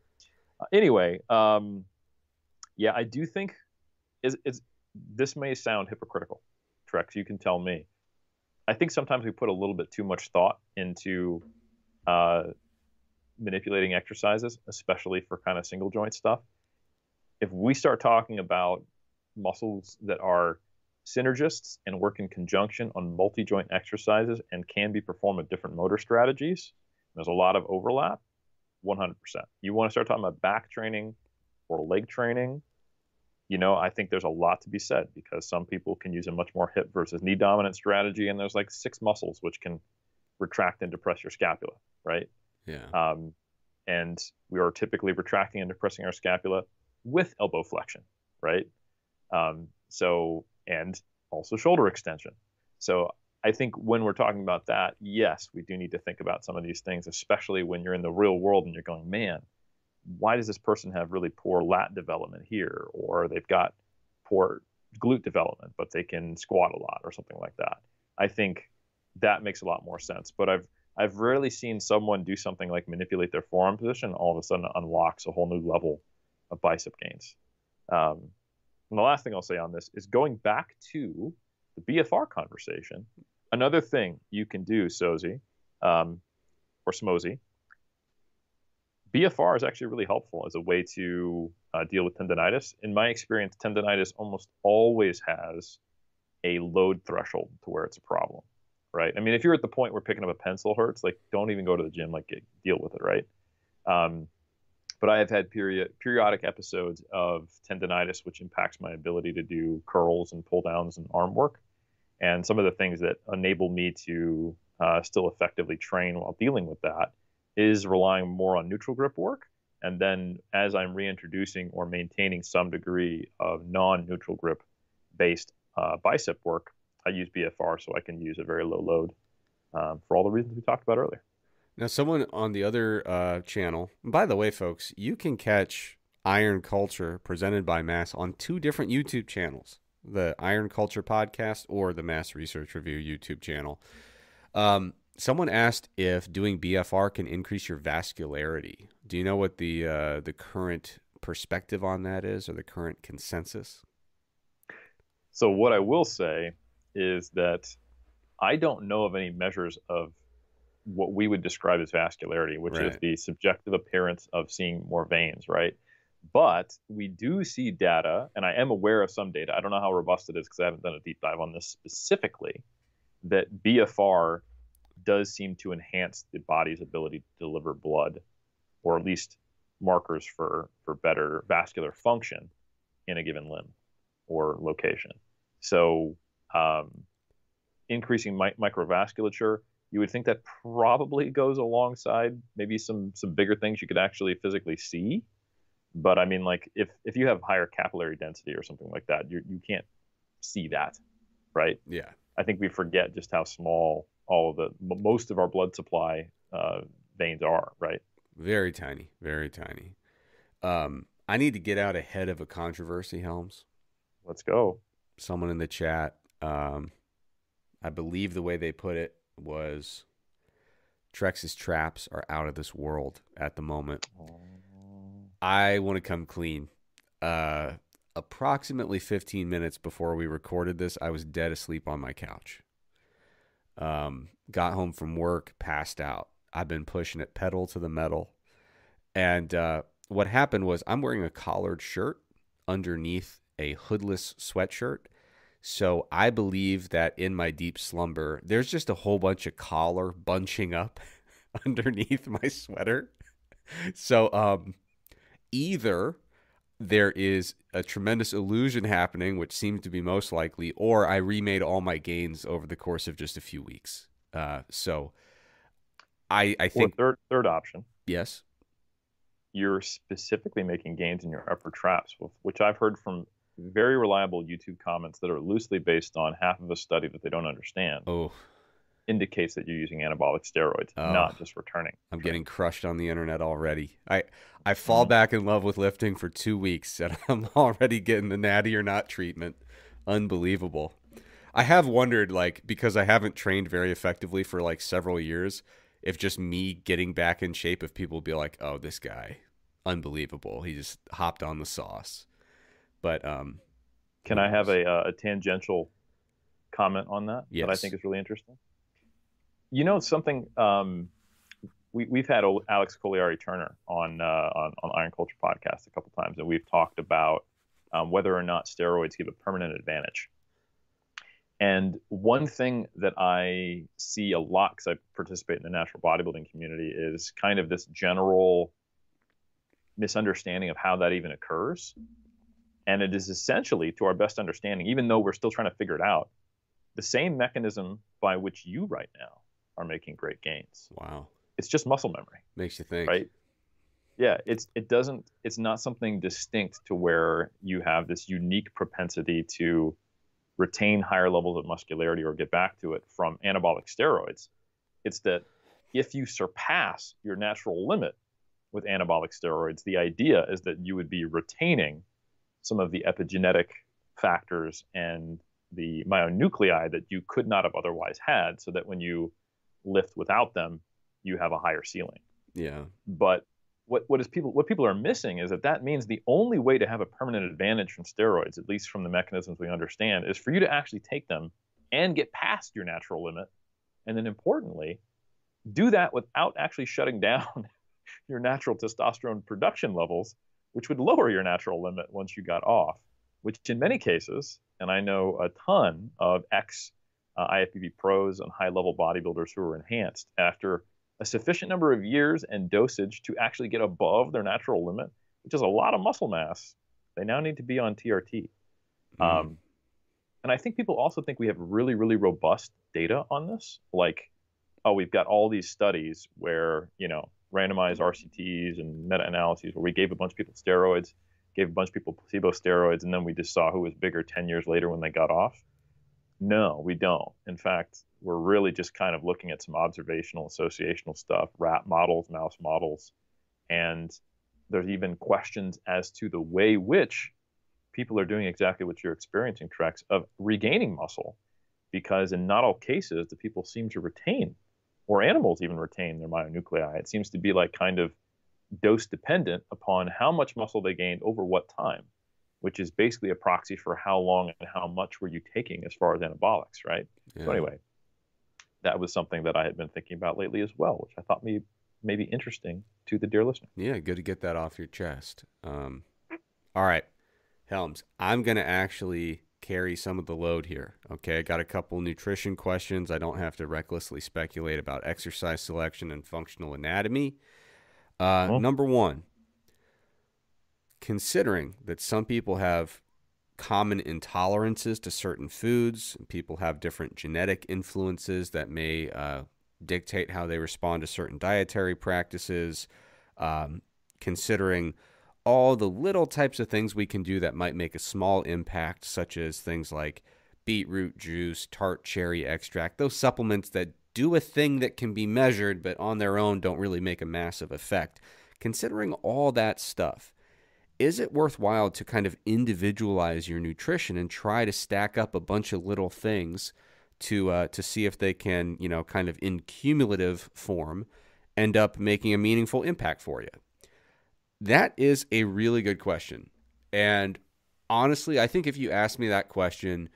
anyway, yeah, I do think this may sound hypocritical, Trex. You can tell me. I think sometimes we put a little bit too much thought into manipulating exercises, especially for kind of single joint stuff. If we start talking about muscles that are synergists and work in conjunction on multi-joint exercises and can be performed with different motor strategies, there's a lot of overlap, 100%. You want to start talking about back training or leg training, I think there's a lot to be said because some people can use a much more hip versus knee dominant strategy, and there's like 6 muscles which can retract and depress your scapula, right? Yeah. And we are typically retracting and depressing our scapula with elbow flexion, right? And also shoulder extension. So I think when we're talking about that, yes, we do need to think about some of these things, especially when you're in the real world and you're going, man, why does this person have really poor lat development here? Or they've got poor glute development, but they can squat a lot or something like that. I think that makes a lot more sense. But I've rarely seen someone do something like manipulate their forearm position, all of a sudden unlocks a whole new level of bicep gains. And the last thing I'll say on this is going back to the BFR conversation. Another thing you can do, Sozy, or Smozy, BFR is actually really helpful as a way to deal with tendonitis. In my experience, tendonitis almost always has a load threshold to where it's a problem, right? I mean, if you're at the point where picking up a pencil hurts, like don't even go to the gym, like deal with it, right? But I have had periodic episodes of tendonitis, which impacts my ability to do curls and pull downs and arm work. And some of the things that enable me to still effectively train while dealing with that is relying more on neutral grip work. And then as I'm reintroducing or maintaining some degree of non-neutral grip based bicep work, I use BFR so I can use a very low load for all the reasons we talked about earlier. Now, someone on the other channel, and by the way, folks, you can catch Iron Culture presented by Mass on 2 different YouTube channels, the Iron Culture podcast or the Mass Research Review YouTube channel. Someone asked if doing BFR can increase your vascularity. Do you know what the current perspective on that is, or the current consensus? So what I will say is that I don't know of any measures of what we would describe as vascularity, which Right. is the subjective appearance of seeing more veins, right? But we do see data, and I am aware of some data. I don't know how robust it is because I haven't done a deep dive on this specifically, that BFR does seem to enhance the body's ability to deliver blood, or at least markers for better vascular function in a given limb or location. So increasing microvasculature, you would think that probably goes alongside maybe some bigger things you could actually physically see. But I mean, like if you have higher capillary density or something like that, you can't see that, right? Yeah. I think we forget just how small most of our blood supply veins are, right? Very tiny, very tiny. I need to get out ahead of a controversy, Helms. Let's go. Someone in the chat, I believe the way they put it was Trex's traps are out of this world at the moment. I want to come clean. Approximately 15 minutes before we recorded this, I was dead asleep on my couch. Got home from work, passed out. I've been pushing it pedal to the metal. And what happened was I'm wearing a collared shirt underneath a hoodless sweatshirt. So I believe that in my deep slumber, there's just a whole bunch of collar bunching up underneath my sweater. So either there is a tremendous illusion happening, which seems to be most likely, or I remade all my gains over the course of just a few weeks. So I think... Or third option. Yes. You're specifically making gains in your upper traps, which I've heard from very reliable YouTube comments that are loosely based on half of a study that they don't understand Oh, indicates that you're using anabolic steroids, oh, not just returning I'm getting training. crushed on the internet already. I fall Mhm. back in love with lifting for 2 weeks and I'm already getting the natty or not treatment. Unbelievable. I have wondered, like, because I haven't trained very effectively for like several years, if just me getting back in shape, if people be like, oh, this guy, unbelievable. He just hopped on the sauce. But Can who I have knows? a tangential comment on that I think Yes. is really interesting? You know something? We've had Alex Coliari Turner on Iron Culture podcast a couple times, and we've talked about whether or not steroids give a permanent advantage. And one thing that I see a lot because I participate in the natural bodybuilding community is kind of this general misunderstanding of how that even occurs. And it is essentially, to our best understanding, even though we're still trying to figure it out, the same mechanism by which you right now are making great gains. Wow. It's just muscle memory, Makes you think. right? Yeah, it's not something distinct to where you have this unique propensity to retain higher levels of muscularity or get back to it from anabolic steroids. It's that if you surpass your natural limit with anabolic steroids, the idea is that you would be retaining some of the epigenetic factors and the myonuclei that you could not have otherwise had, so that when you lift without them, you have a higher ceiling. Yeah. But what people are missing is that that means the only way to have a permanent advantage from steroids, at least from the mechanisms we understand, is for you to actually take them and get past your natural limit, and then importantly, do that without actually shutting down your natural testosterone production levels, which would lower your natural limit once you got off. Which in many cases, and I know a ton of ex IFBB pros and high level bodybuilders who are enhanced after a sufficient number of years and dosage to actually get above their natural limit, which is a lot of muscle mass, they now need to be on TRT. Mm. Um, and I think people also think we have really, really robust data on this. Like, oh, we've got all these studies where, randomized RCTs and meta-analyses where we gave a bunch of people steroids, gave a bunch of people placebo steroids, and then we just saw who was bigger 10 years later when they got off. No, we don't. In fact, we're really just kind of looking at some observational associational stuff, rat models, mouse models, and there's even questions as to the way which people are doing exactly what you're experiencing, Trex, of regaining muscle, because in not all cases do people seem to retain, or animals even retain, their myonuclei. It seems to be like kind of dose dependent upon how much muscle they gained over what time, which is basically a proxy for how long and how much were you taking as far as anabolics, right? Yeah. So anyway, that was something that I had been thinking about lately as well, which I thought may be interesting to the dear listener. Yeah, good to get that off your chest. All right, Helms, I'm going to actually carry some of the load here. Okay, I got a couple nutrition questions. I don't have to recklessly speculate about exercise selection and functional anatomy. Mm-hmm. Number one, considering that some people have common intolerances to certain foods, and people have different genetic influences that may dictate how they respond to certain dietary practices, considering all the little types of things we can do that might make a small impact, such as things like beetroot juice, tart cherry extract, those supplements that do a thing that can be measured, but on their own don't really make a massive effect. Considering all that stuff, is it worthwhile to kind of individualize your nutrition and try to stack up a bunch of little things to see if they can, kind of in cumulative form end up making a meaningful impact for you? That is a really good question. And honestly, I think if you asked me that question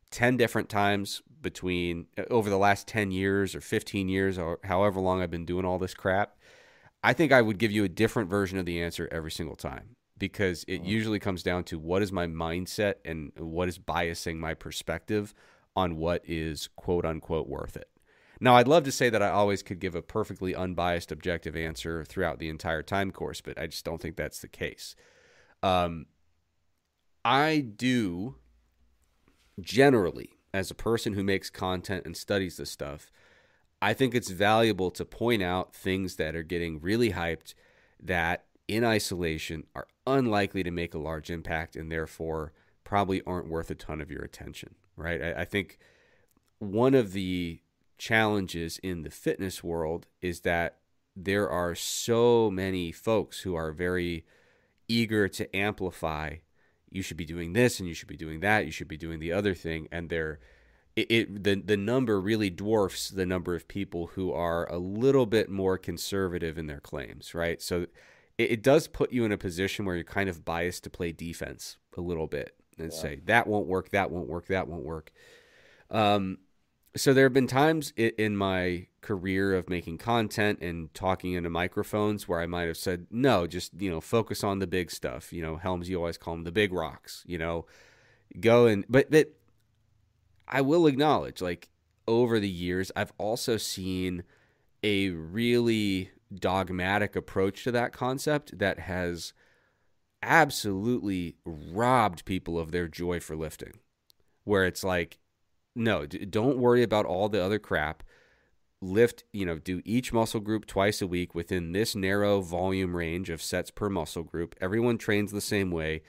10 different times between over the last 10 years or 15 years or however long I've been doing all this crap, I think I would give you a different version of the answer every single time, because it usually comes down to what is my mindset and what is biasing my perspective on what is quote unquote worth it. Now, I'd love to say that I always could give a perfectly unbiased, objective answer throughout the entire time course, but I just don't think that's the case. I do generally, as a person who makes content and studies this stuff, I think it's valuable to point out things that are getting really hyped that in isolation are unlikely to make a large impact and therefore probably aren't worth a ton of your attention, right? I think one of the challenges in the fitness world is that there are so many folks who are very eager to amplify, you should be doing this and you should be doing that, you should be doing the other thing, and the number really dwarfs the number of people who are a little bit more conservative in their claims, right? So it does put you in a position where you're kind of biased to play defense a little bit and say that won't work, that won't work, that won't work. So there have been times in my career of making content and talking into microphones where I might have said, no, just, focus on the big stuff. Helms, you always call them the big rocks, go and, but I will acknowledge, like, over the years, I've also seen a really dogmatic approach to that concept that has absolutely robbed people of their joy for lifting, where it's like, no, don't worry about all the other crap. Lift, do each muscle group twice a week within this narrow volume range of sets per muscle group. Everyone trains the same way.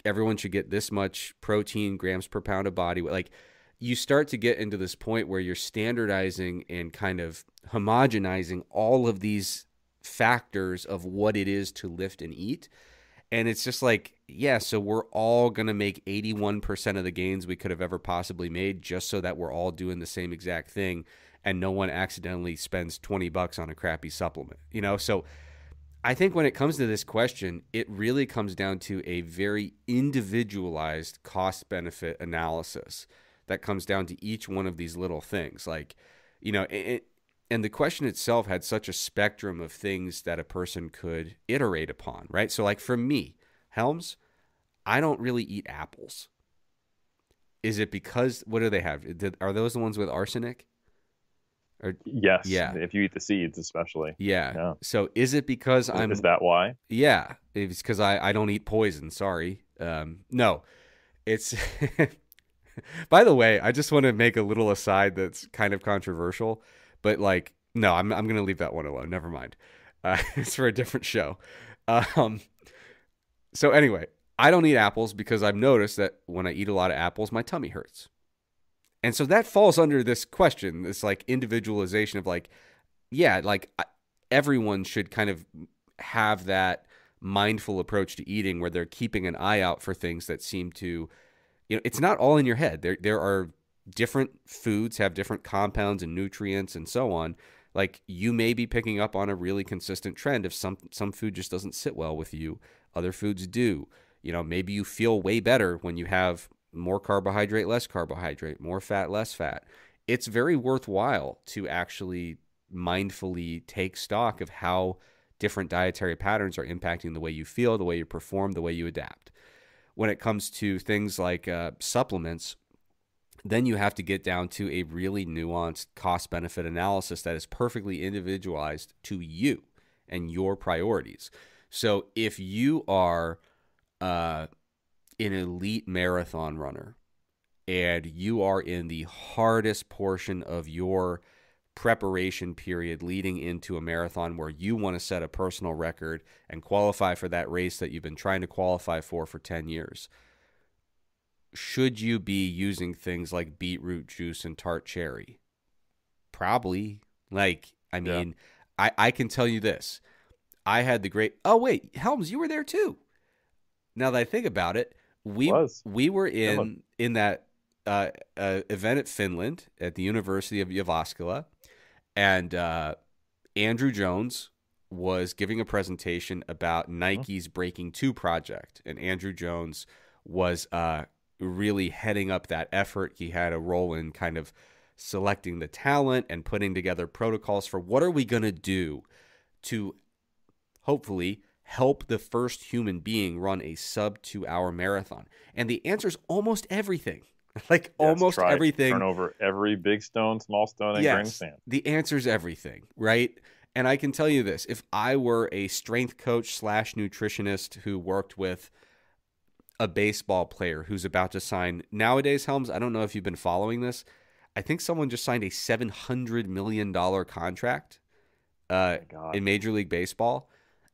Everyone should get this much protein, grams per pound of body weight. Like, you start to get into this point where you're standardizing and kind of homogenizing all of these factors of what it is to lift and eat. And it's just like, yeah, so we're all going to make 81% of the gains we could have ever possibly made just so that we're all doing the same exact thing and no one accidentally spends $20 on a crappy supplement, So I think when it comes to this question, it really comes down to a very individualized cost-benefit analysis that comes down to each one of these little things. Like, and the question itself had such a spectrum of things that a person could iterate upon, right? So like for me, Helms, I don't really eat apples. Is it because, what do they have? Are those the ones with arsenic? Or, Yes. Yeah. If you eat the seeds, especially. Yeah. So is it because Is that why? Yeah. It's because I don't eat poison. Sorry. No, it's, by the way, I just want to make a little aside that's kind of controversial. But like, no, I'm going to leave that one alone. Never mind. It's for a different show. So anyway, I don't eat apples because I've noticed that when I eat a lot of apples, my tummy hurts. And so that falls under this question, this like individualization of like, yeah, like everyone should kind of have that mindful approach to eating where they're keeping an eye out for things that seem to, it's not all in your head. There are different foods have different compounds and nutrients and so on. Like, you may be picking up on a really consistent trend if some food just doesn't sit well with you. Other foods do. Maybe you feel way better when you have more carbohydrate, less carbohydrate, more fat, less fat. It's very worthwhile to actually mindfully take stock of how different dietary patterns are impacting the way you feel, the way you perform, the way you adapt. When it comes to things like supplements, then you have to get down to a really nuanced cost-benefit analysis that is perfectly individualized to you and your priorities. So if you are an elite marathon runner and you are in the hardest portion of your preparation period leading into a marathon where you want to set a personal record and qualify for that race that you've been trying to qualify for 10 years, should you be using things like beetroot juice and tart cherry? Probably. Like, I mean, yeah. I can tell you this. I had the great... Oh, wait, Helms, you were there too. Now that I think about it, we were in that event at Finland at the University of Jyväskylä, and Andrew Jones was giving a presentation about Nike's Breaking 2 project, and Andrew Jones was really heading up that effort. He had a role in kind of selecting the talent and putting together protocols for what are we going to do to hopefully help the first human being run a sub 2 hour marathon. And the answer is almost everything. Like almost everything. Turn over every big stone, small stone, and grain of sand. The answer is everything, right? And I can tell you this, if I were a strength coach / nutritionist who worked with a baseball player who's about to sign nowadays, Helms, I don't know if you've been following this. I think someone just signed a $700 million contract in Major League Baseball.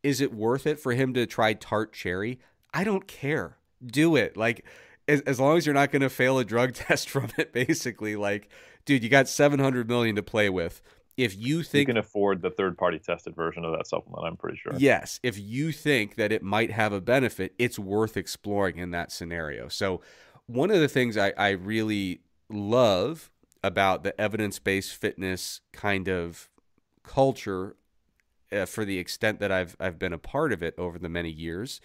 Is it worth it for him to try tart cherry? I don't care. Do it. Like, as long as you're not going to fail a drug test from it, basically, like, dude, you got 700 million to play with. If you think you can afford the third-party tested version of that supplement, I'm pretty sure. yes, if you think that it might have a benefit, it's worth exploring in that scenario. So one of the things I really love about the evidence-based fitness kind of culture, for the extent that I've been a part of it over the many years,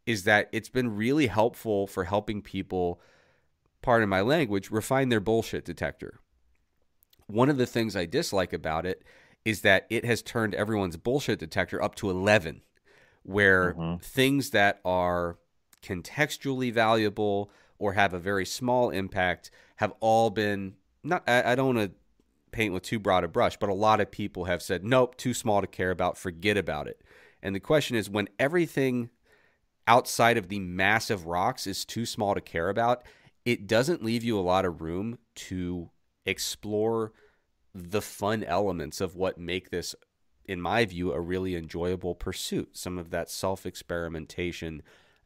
is that it's been really helpful for helping people, pardon my language, refine their bullshit detector. One of the things I dislike about it is that it has turned everyone's bullshit detector up to 11, where things that are contextually valuable or have a very small impact have all been, not, I don't want to paint with too broad a brush, but a lot of people have said, nope, too small to care about, forget about it. And the question is, when everything outside of the massive rocks is too small to care about, it doesn't leave you a lot of room to explore the fun elements of what make this, in my view, a really enjoyable pursuit. Some of that self-experimentation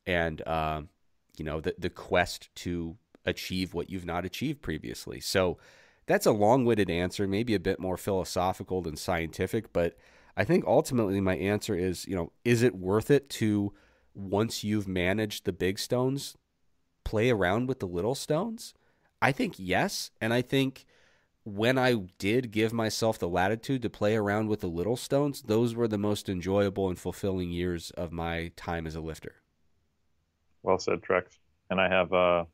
and, the quest to achieve what you've not achieved previously. So that's a long-winded answer, maybe a bit more philosophical than scientific, but I think ultimately my answer is, is it worth it to, once you've managed the big stones, play around with the little stones? I think yes. And I think when I did give myself the latitude to play around with the little stones, those were the most enjoyable and fulfilling years of my time as a lifter. Well said, Trex. And I have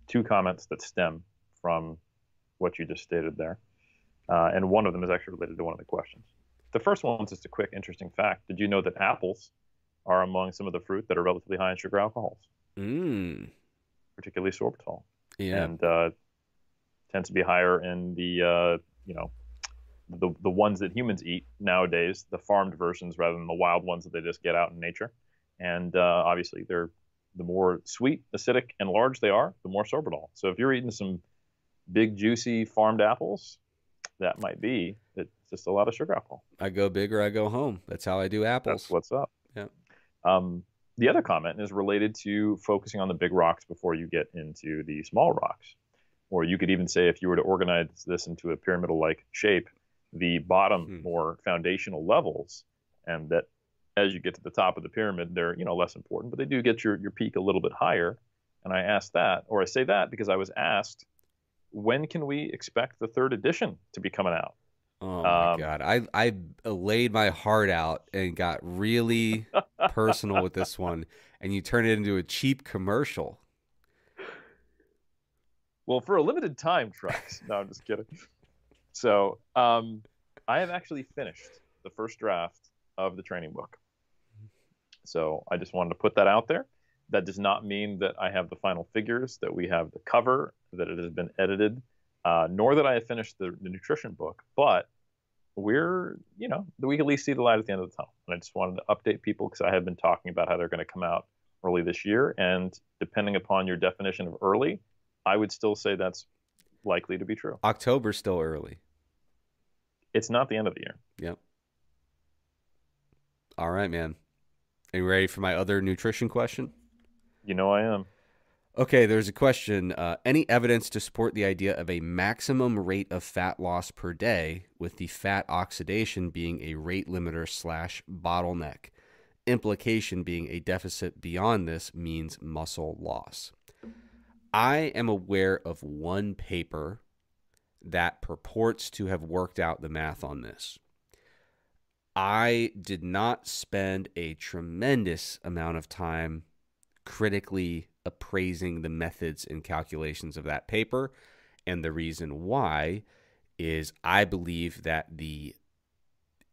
two comments that stem from what you just stated there. And one of them is actually related to one of the questions. The first one is just a quick, interesting fact. Did you know that apples are among some of the fruit that are relatively high in sugar alcohols? Particularly sorbitol. Yeah. And tends to be higher in the ones that humans eat nowadays, the farmed versions rather than the wild ones that they just get out in nature. And obviously, the more sweet, acidic, and large they are, the more sorbitol. So if you're eating some big, juicy farmed apples, that might be it's just a lot of sugar alcohol. I go big or I go home. That's how I do apples. That's what's up. Yeah. The other comment is related to focusing on the big rocks before you get into the small rocks. Or you could even say, if you were to organize this into a pyramidal-like shape, the bottom more foundational levels, and that as you get to the top of the pyramid, they're less important, but they do get your peak a little bit higher. And I say that because I was asked, when can we expect the third edition to be coming out? Oh my God. I laid my heart out and got really personal with this one, and you turn it into a cheap commercial. Well, for a limited time, Trex. No, I'm just kidding. So I have actually finished the first draft of the training book. So I just wanted to put that out there. That does not mean that I have the final figures, that we have the cover, that it has been edited, nor that I have finished the nutrition book. But we can at least see the light at the end of the tunnel. And I just wanted to update people because I have been talking about how they're going to come out early this year. And depending upon your definition of early, I would still say that's likely to be true. October's still early. It's not the end of the year. Yep. All right, man. Are you ready for my other nutrition question? I am. Okay, there's a question. Any evidence to support the idea of a maximum rate of fat loss per day, with the fat oxidation being a rate limiter / bottleneck? Implication being a deficit beyond this means muscle loss. I am aware of one paper that purports to have worked out the math on this. I did not spend a tremendous amount of time critically appraising the methods and calculations of that paper. And the reason why is I believe that the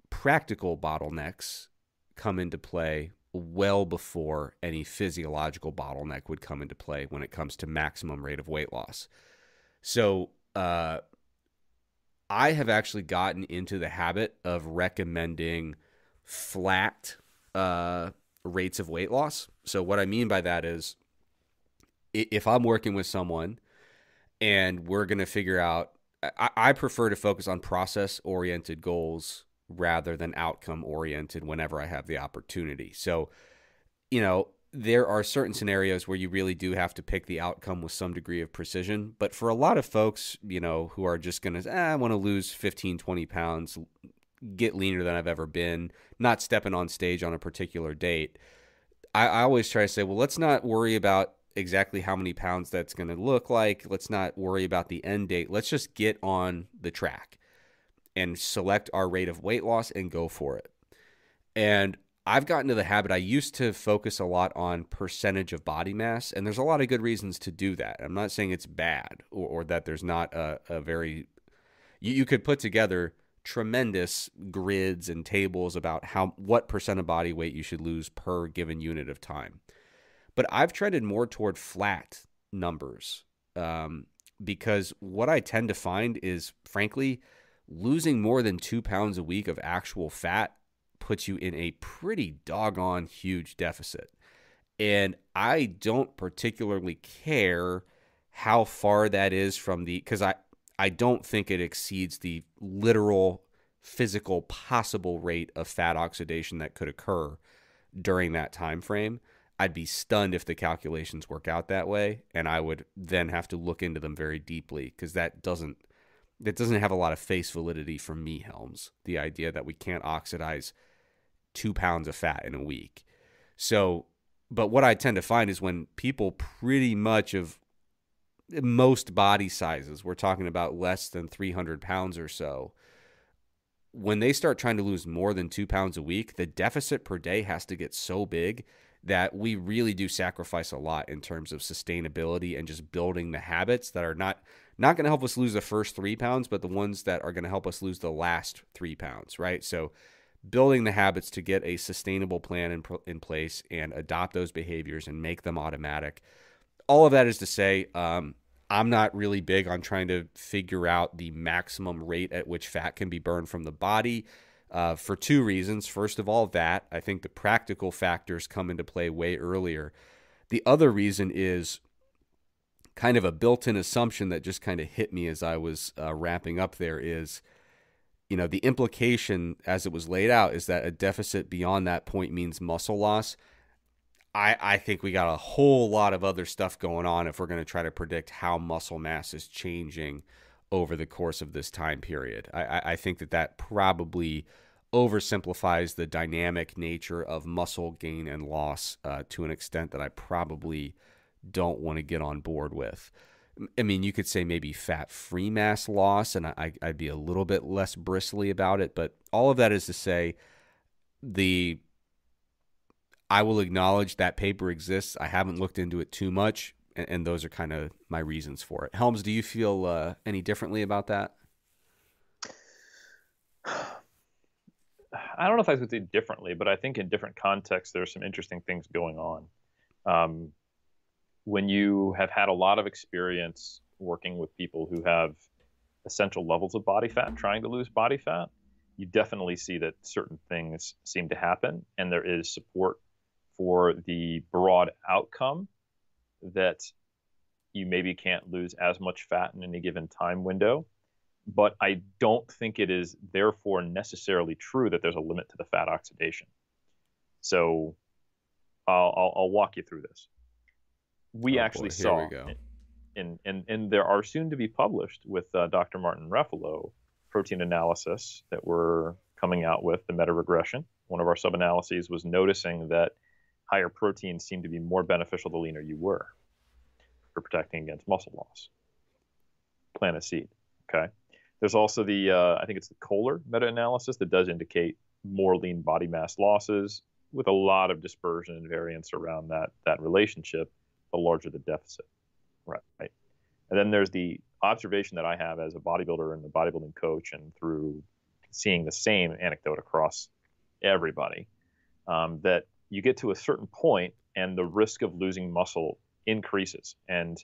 practical bottlenecks come into play well before any physiological bottleneck would come into play when it comes to maximum rate of weight loss. So I have actually gotten into the habit of recommending flat rates of weight loss. So what I mean by that is, if I'm working with someone and we're going to figure out, I prefer to focus on process-oriented goals rather than outcome-oriented whenever I have the opportunity. So, there are certain scenarios where you really do have to pick the outcome with some degree of precision. But for a lot of folks, who are just going to, I want to lose 15, 20 pounds, get leaner than I've ever been, not stepping on stage on a particular date, I always try to say, well, let's not worry about exactly how many pounds that's going to look like. Let's not worry about the end date. Let's just get on the track and select our rate of weight loss and go for it. And I've gotten to the habit. I used to focus a lot on percentage of body mass, and there's a lot of good reasons to do that. I'm not saying it's bad or that there's not a very you could put together tremendous grids and tables about what percent of body weight you should lose per given unit of time. But I've trended more toward flat numbers because what I tend to find is, frankly, losing more than 2 pounds a week of actual fat puts you in a pretty doggone huge deficit. And I don't particularly care how far that is from because I don't think it exceeds the literal physical possible rate of fat oxidation that could occur during that time frame. I'd be stunned if the calculations work out that way, and I would then have to look into them very deeply because that doesn't have a lot of face validity for me, Helms, the idea that we can't oxidize 2 pounds of fat in a week. So, but what I tend to find is when people pretty much of most body sizes, we're talking about less than 300 pounds or so, when they start trying to lose more than 2 pounds a week, the deficit per day has to get so big that we really do sacrifice a lot in terms of sustainability and just building the habits that are not going to help us lose the first 3 pounds, but the ones that are going to help us lose the last 3 pounds, right? So building the habits to get a sustainable plan in place and adopt those behaviors and make them automatic. All of that is to say, I'm not really big on trying to figure out the maximum rate at which fat can be burned from the body for 2 reasons. First of all, that I think the practical factors come into play way earlier. The other reason is kind of a built-in assumption that just kind of hit me as I was wrapping up there is, the implication as it was laid out is that a deficit beyond that point means muscle loss. I think we got a whole lot of other stuff going on if we're going to try to predict how muscle mass is changing over the course of this time period. I think that probably oversimplifies the dynamic nature of muscle gain and loss to an extent that I probably don't want to get on board with. I mean, you could say maybe fat-free mass loss, and I'd be a little bit less bristly about it, but all of that is to say I will acknowledge that paper exists. I haven't looked into it too much, and those are kind of my reasons for it. Helms, do you feel any differently about that? I don't know if I would say differently, but I think in different contexts, there are some interesting things going on. When you have had a lot of experience working with people who have essential levels of body fat, trying to lose body fat, you definitely see that certain things seem to happen, and there is support for the broad outcome that you maybe can't lose as much fat in any given time window. But I don't think it is therefore necessarily true that there's a limit to the fat oxidation. So I'll walk you through this. We actually saw, and there are soon to be published with Dr. Martin Ruffalo protein analysis that we're coming out with, the meta-regression. One of our sub-analyses was noticing that higher protein seemed to be more beneficial the leaner you were for protecting against muscle loss. Plant a seed, okay? There's also I think it's the Kohler meta-analysis that does indicate more lean body mass losses with a lot of dispersion and variance around that relationship, the larger the deficit, right? And then there's the observation that I have as a bodybuilder and a bodybuilding coach, and through seeing the same anecdote across everybody, that you get to a certain point and the risk of losing muscle increases. And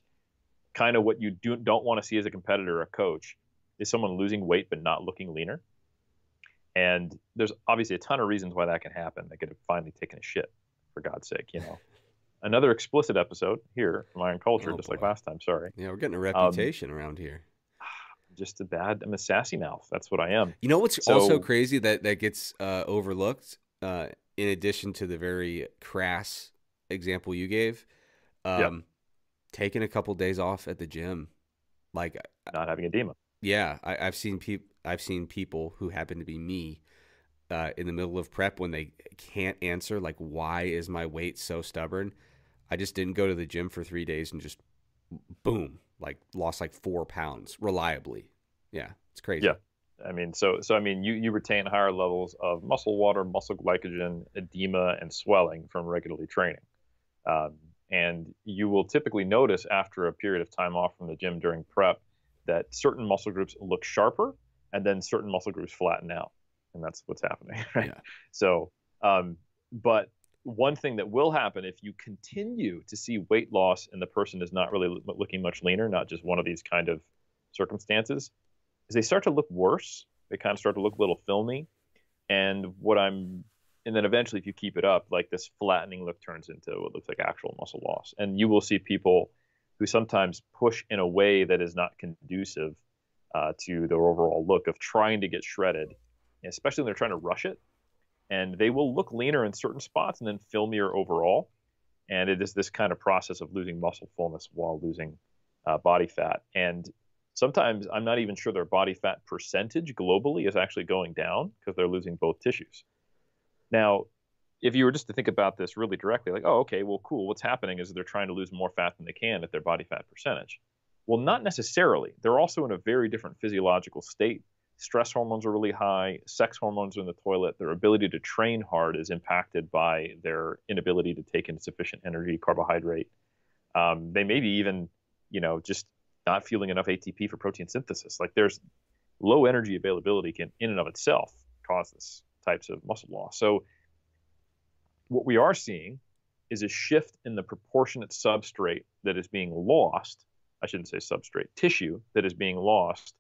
kind of what you don't want to see as a competitor or a coach is someone losing weight but not looking leaner. And there's obviously a ton of reasons why that can happen. They could have finally taken a shit, for God's sake, Another explicit episode here from Iron Culture, like last time. Sorry. Yeah, we're getting a reputation around here. I'm a sassy mouth. That's what I am. You know what's also crazy that gets overlooked, in addition to the very crass example you gave, Yeah, um, taking a couple days off at the gym, like, not having edema. yeah, I've seen people who happen to be me in the middle of prep when they can't answer like, why is my weight so stubborn? I just didn't go to the gym for 3 days and just boom, like lost like 4 pounds reliably. Yeah, it's Yeah. crazy. I mean, so I mean, you retain higher levels of muscle water, muscle glycogen, edema, and swelling from regularly training. Um, and you will typically notice after a period of time off from the gym during prep that certain muscle groups look sharper and then certain muscle groups flatten out. And that's what's happening, right? Yeah. So, but one thing that will happen if you continue to see weight loss and the person is not really looking much leaner, not just one of these kind of circumstances, is they start to look worse. They kind of start to look a little filmy. And then eventually, if you keep it up, like this flattening look turns into what looks like actual muscle loss. And you will see people who sometimes push in a way that is not conducive to their overall look of trying to get shredded, especially when they're trying to rush it. And they will look leaner in certain spots and then filmier overall. And it is this kind of process of losing muscle fullness while losing body fat. And sometimes I'm not even sure their body fat percentage globally is actually going down because they're losing both tissues. Now, if you were just to think about this really directly, like, oh, okay, well, cool. What's happening is they're trying to lose more fat than they can at their body fat percentage. Well, not necessarily. They're also in a very different physiological state. Stress hormones are really high. Sex hormones are in the toilet. Their ability to train hard is impacted by their inability to take in sufficient energy, carbohydrate. They may be even, just not feeling enough ATP for protein synthesis. Like there's low energy availability can, in and of itself, cause this types of muscle loss. So what we are seeing is a shift in the proportionate substrate that is being lost. I shouldn't say substrate, tissue that is being lost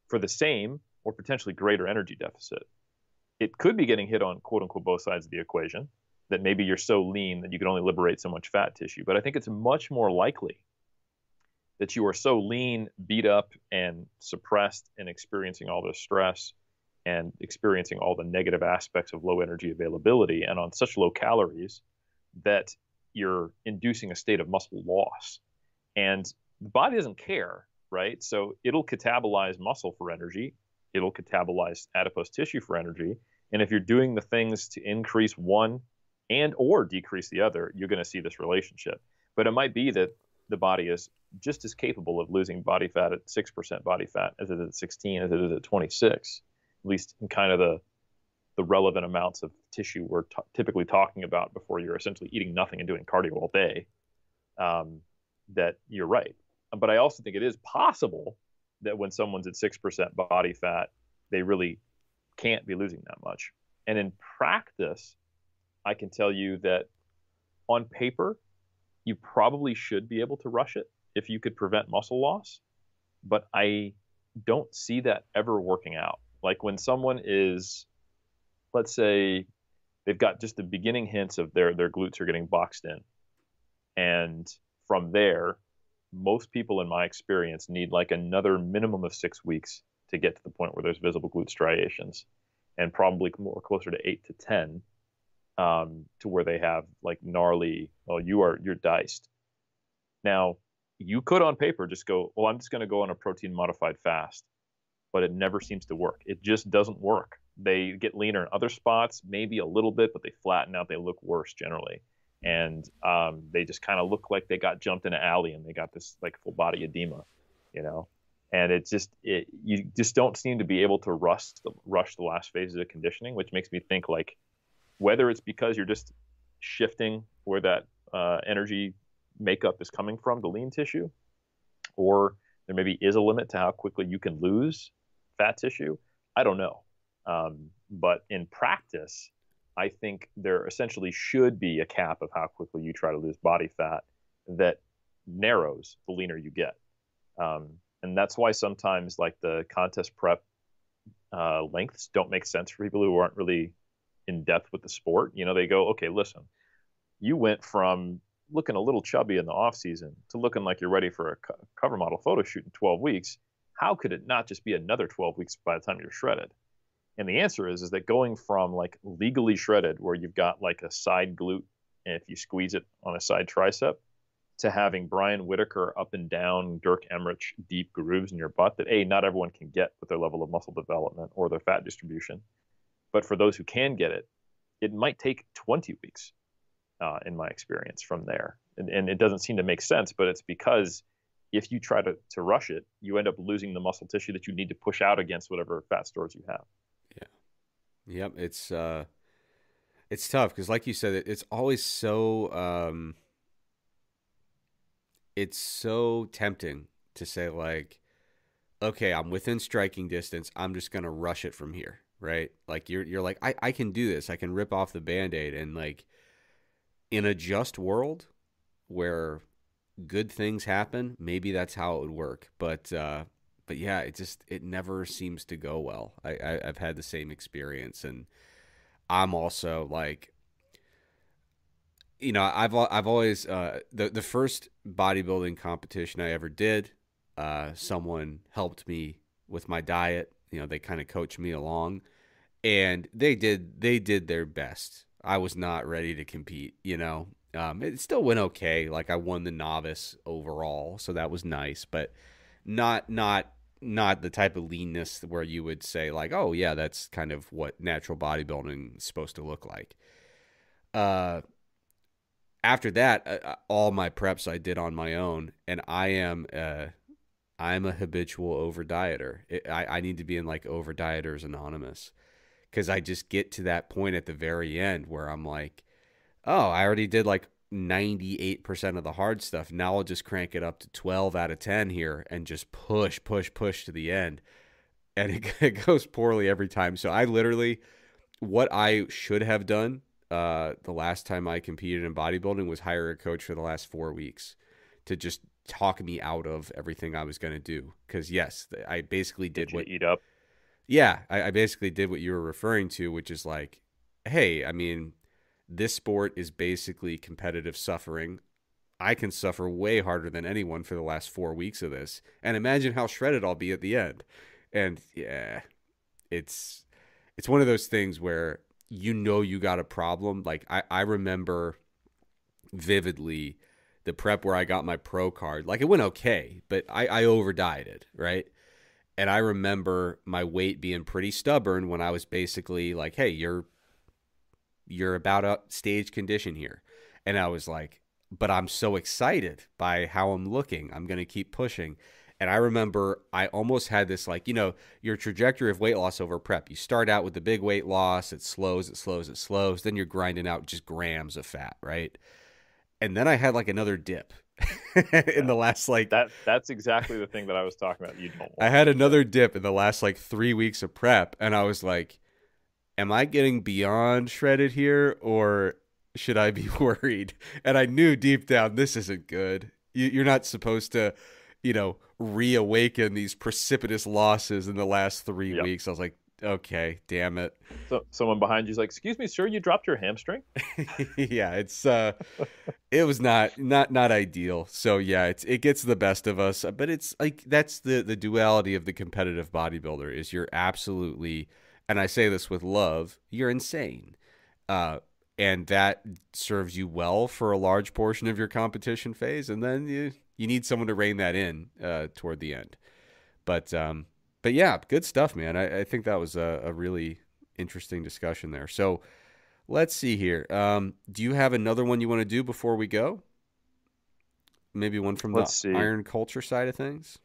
for the same or potentially greater energy deficit. It could be getting hit on quote unquote both sides of the equation, that maybe you're so lean that you can only liberate so much fat tissue. But I think it's much more likely that you are so lean, beat up, and suppressed and experiencing all this stress and experiencing all the negative aspects of low energy availability and on such low calories that you're inducing a state of muscle loss. And the body doesn't care, right? So it'll catabolize muscle for energy. It'll catabolize adipose tissue for energy. And if you're doing the things to increase one and or decrease the other, you're going to see this relationship. But it might be that the body is just as capable of losing body fat at 6% body fat as it is at 16, as it is at 26, at least in kind of the relevant amounts of tissue we're typically talking about before you're essentially eating nothing and doing cardio all day, that you're right. But I also think it is possible that when someone's at 6% body fat, they really can't be losing that much. And in practice, I can tell you that on paper, you probably should be able to rush it if you could prevent muscle loss. But I don't see that ever working out. Like when someone is, let's say, they've got just the beginning hints of their glutes are getting boxed in. And from there, most people in my experience need like another minimum of 6 weeks to get to the point where there's visible glute striations, and probably more closer to 8 to 10 to where they have like gnarly, oh, you're diced. Now, you could on paper just go, well, I'm just going to go on a protein modified fast, but it never seems to work. It just doesn't work. They get leaner in other spots, maybe a little bit, but they flatten out. They look worse generally. And they just kind of look like they got jumped in an alley and they got this like full body edema, and you just don't seem to be able to rush the last phases of conditioning, which makes me think like whether it's because you're just shifting where that energy makeup is coming from, the lean tissue, or there maybe is a limit to how quickly you can lose fat tissue. I don't know. But in practice, I think there essentially should be a cap of how quickly you try to lose body fat that narrows the leaner you get. And that's why sometimes like the contest prep lengths don't make sense for people who aren't really in depth with the sport. They go, okay, listen, you went from looking a little chubby in the off season to looking like you're ready for a cover model photo shoot in 12 weeks. How could it not just be another 12 weeks by the time you're shredded? And the answer is that going from like legally shredded, where you've got like a side glute and if you squeeze it on a side tricep, to having Brian Whitaker up and down Dirk Emmerich deep grooves in your butt that not everyone can get with their level of muscle development or their fat distribution. But for those who can get it, it might take 20 weeks, in my experience, from there. And it doesn't seem to make sense, but it's because if you try to rush it, you end up losing the muscle tissue that you need to push out against whatever fat stores you have. Yeah. Yep. It's tough because, like you said, it's always so it's so tempting to say, like, okay, I'm within striking distance. I'm just gonna rush it from here, right? Like you're like, I can do this. I can rip off the Band-Aid, and like in a just world where good things happen, maybe that's how it would work. But yeah, it never seems to go well. I've had the same experience, and I'm also like, I've always the first bodybuilding competition I ever did, someone helped me with my diet. They kind of coached me along, and they did their best. I was not ready to compete. It still went okay. Like I won the novice overall, so that was nice, but not the type of leanness where you would say like, oh yeah, that's kind of what natural bodybuilding is supposed to look like. After that, all my preps I did on my own, and I'm a habitual over dieter. I need to be in like Over Dieters Anonymous, because I just get to that point at the very end where I'm like, oh, I already did like 98% of the hard stuff. Now I'll just crank it up to 12 out of 10 here and just push to the end. And it goes poorly every time. So I literally, what I should have done the last time I competed in bodybuilding was hire a coach for the last 4 weeks to just talk me out of everything I was going to do. Because yes, I basically did what eat up. Yeah, I basically did what you were referring to, which is like, hey, I mean, this sport is basically competitive suffering. I can suffer way harder than anyone for the last 4 weeks of this. And imagine how shredded I'll be at the end. And yeah, it's one of those things where you got a problem. Like I remember vividly the prep where I got my pro card. Like it went okay, but I over dieted, right? And I remember my weight being pretty stubborn when I was basically like, hey, you're about a stage condition here. And I was like, but I'm so excited by how I'm looking. I'm going to keep pushing. And I remember I almost had this, like, your trajectory of weight loss over prep. You start out with the big weight loss. It slows. Then you're grinding out just grams of fat, right? And then I had like another dip in the last like that's exactly the thing that I was talking about. You don't want I had another dip in the last like 3 weeks of prep, and I was like, am I getting beyond shredded here, or should I be worried? And I knew deep down this isn't good. You're not supposed to, reawaken these precipitous losses in the last 3 weeks. I was like, okay, damn it. So someone behind you is like, excuse me, sir, you dropped your hamstring? Yeah, it was not ideal. So yeah, it gets the best of us, but it's like, that's the duality of the competitive bodybuilder is you're absolutely, and I say this with love, you're insane. And that serves you well for a large portion of your competition phase. And then you need someone to rein that in toward the end. But yeah, good stuff, man. I think that was a really interesting discussion there. So let's see here. Do you have another one you want to do before we go? Maybe one from the iron culture side of things?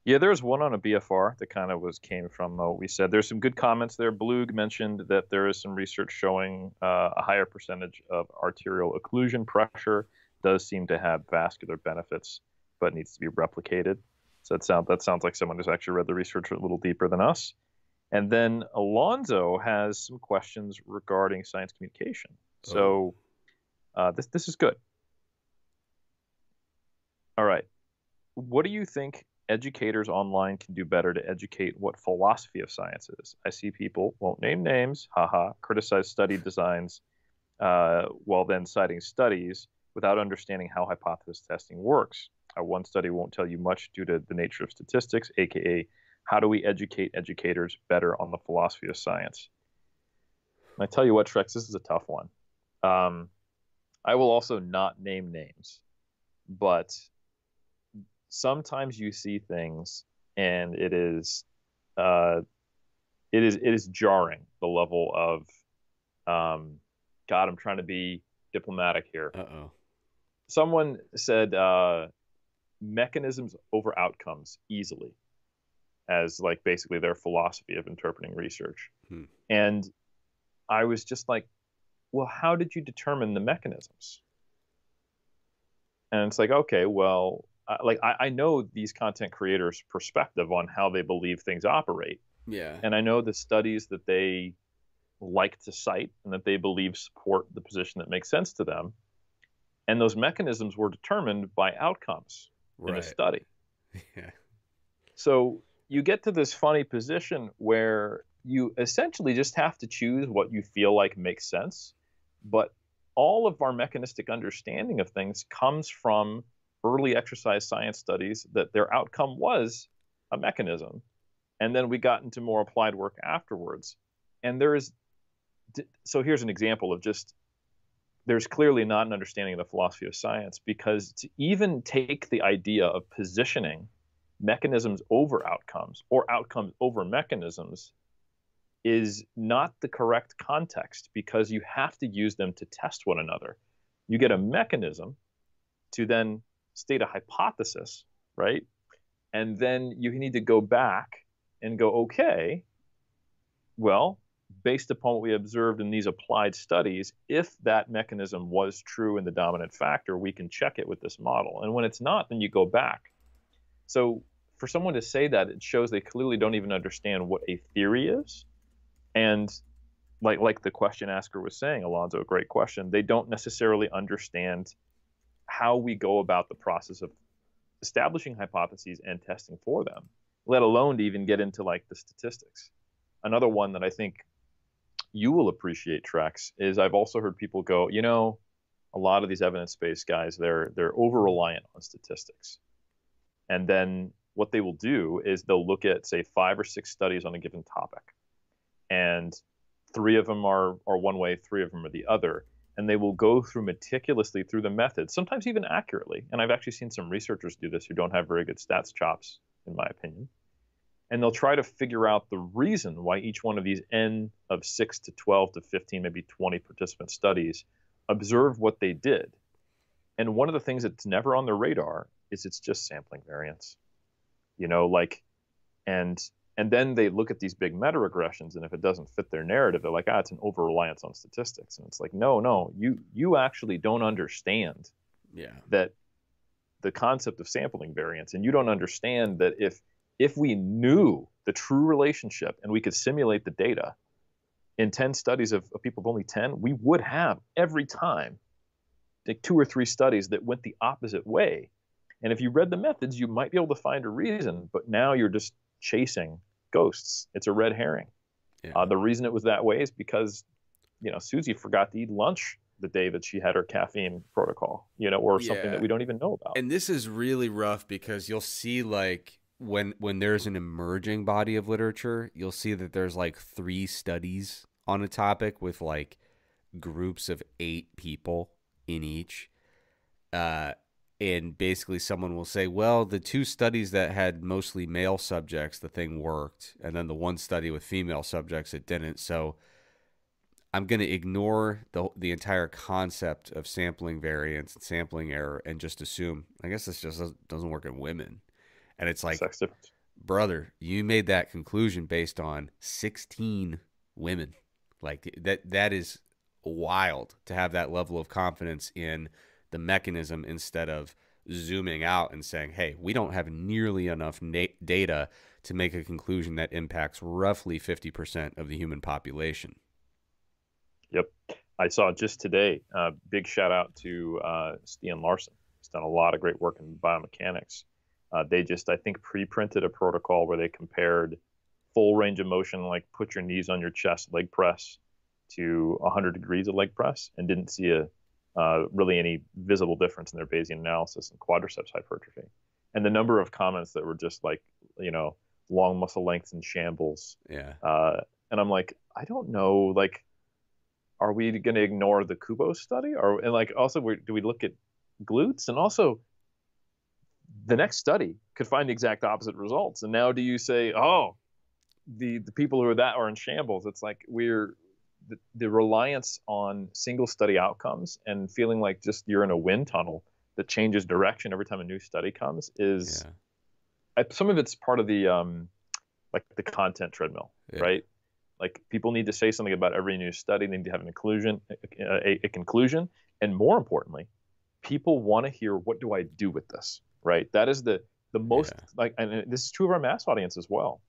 Yeah, there's one on a BFR that kind of came from what we said. There's some good comments there. Blug mentioned that there is some research showing a higher percentage of arterial occlusion pressure does seem to have vascular benefits, but needs to be replicated. So that sounds like someone who's actually read the research a little deeper than us. And then Alonzo has some questions regarding science communication. So this is good. All right. What do you think educators online can do better to educate what philosophy of science is? I see people, won't name names, criticize study designs while then citing studies without understanding how hypothesis testing works. One study won't tell you much due to the nature of statistics, aka how do we educate educators better on the philosophy of science? And I tell you what, Trex, this is a tough one. I will also not name names, but sometimes you see things and uh, it is jarring, the level of God, I'm trying to be diplomatic here. Uh-oh. Someone said mechanisms over outcomes easily as like basically their philosophy of interpreting research. Hmm. And I was just like, well, how did you determine the mechanisms? And it's like, okay, well, I know these content creators' perspective on how they believe things operate. Yeah. And I know the studies that they like to cite and that they believe support the position that makes sense to them. And those mechanisms were determined by outcomes in a Right. study. Yeah. So you get to this funny position where you essentially just have to choose what you feel like makes sense. But all of our mechanistic understanding of things comes from early exercise science studies that their outcome was a mechanism. And then we got into more applied work afterwards. And so here's an example of just there's clearly not an understanding of the philosophy of science, because to even take the idea of positioning mechanisms over outcomes or outcomes over mechanisms is not the correct context, because you have to use them to test one another. You get a mechanism to then state a hypothesis, right? And then you need to go back and go, okay, well, based upon what we observed in these applied studies, if that mechanism was true in the dominant factor, we can check it with this model. And when it's not, then you go back. So for someone to say that, it shows they clearly don't even understand what a theory is. And like the question asker was saying, Alonzo, great question. They don't necessarily understand how we go about the process of establishing hypotheses and testing for them, let alone to even get into like the statistics. Another one that I think you will appreciate, Trex, is I've also heard people go, a lot of these evidence-based guys, they're over-reliant on statistics. And then what they will do is they'll look at, say, 5 or 6 studies on a given topic. And 3 of them are one way, 3 of them are the other. And they will go through meticulously through the methods, sometimes even accurately. And I've actually seen some researchers do this who don't have very good stats chops, in my opinion. And they'll try to figure out the reason why each one of these N of 6 to 12 to 15, maybe 20 participant studies observed what they did. And one of the things that's never on the radar is it's just sampling variance. And then they look at these big meta-regressions, and if it doesn't fit their narrative, they're like, it's an over-reliance on statistics. And it's like, no, you actually don't understand that the concept of sampling variance, and you don't understand that if we knew the true relationship and we could simulate the data in 10 studies of people of only 10, we would have every time like 2 or 3 studies that went the opposite way. And if you read the methods, you might be able to find a reason, but now you're just chasing ghosts. It's a red herring. Yeah. The reason it was that way is because, Susie forgot to eat lunch the day that she had her caffeine protocol, or something that we don't even know about. And this is really rough because you'll see like when there's an emerging body of literature, you'll see that there's like 3 studies on a topic with like groups of 8 people in each. And basically someone will say, well, the 2 studies that had mostly male subjects, the thing worked. And then the 1 study with female subjects, it didn't. So I'm going to ignore the entire concept of sampling variance and sampling error and just assume, I guess this just doesn't work in women. And it's like, sex difference. Brother, you made that conclusion based on 16 women. Like that is wild to have that level of confidence in the mechanism instead of zooming out and saying, hey, we don't have nearly enough data to make a conclusion that impacts roughly 50% of the human population. Yep. I saw just today, big shout out to Stian Larson. He's done a lot of great work in biomechanics. They just, I think, pre-printed a protocol where they compared full range of motion, like put your knees on your chest, leg press, to 100 degrees of leg press, and didn't see really any visible difference in their Bayesian analysis and quadriceps hypertrophy. And the number of comments that were just like, long muscle lengths in shambles. Yeah. And I'm like, I don't know, like, are we going to ignore the Kubo study? And like also, do we look at glutes? And also, the next study could find the exact opposite results. And now, do you say, oh, the people who are in shambles? It's like the reliance on single study outcomes and feeling like just you're in a wind tunnel that changes direction every time a new study comes is some of it's part of the like the content treadmill, right? Like people need to say something about every new study. They need to have an a conclusion, and more importantly, people want to hear, what do I do with this? Right? That is the most like, and this is true of our mass audience as well.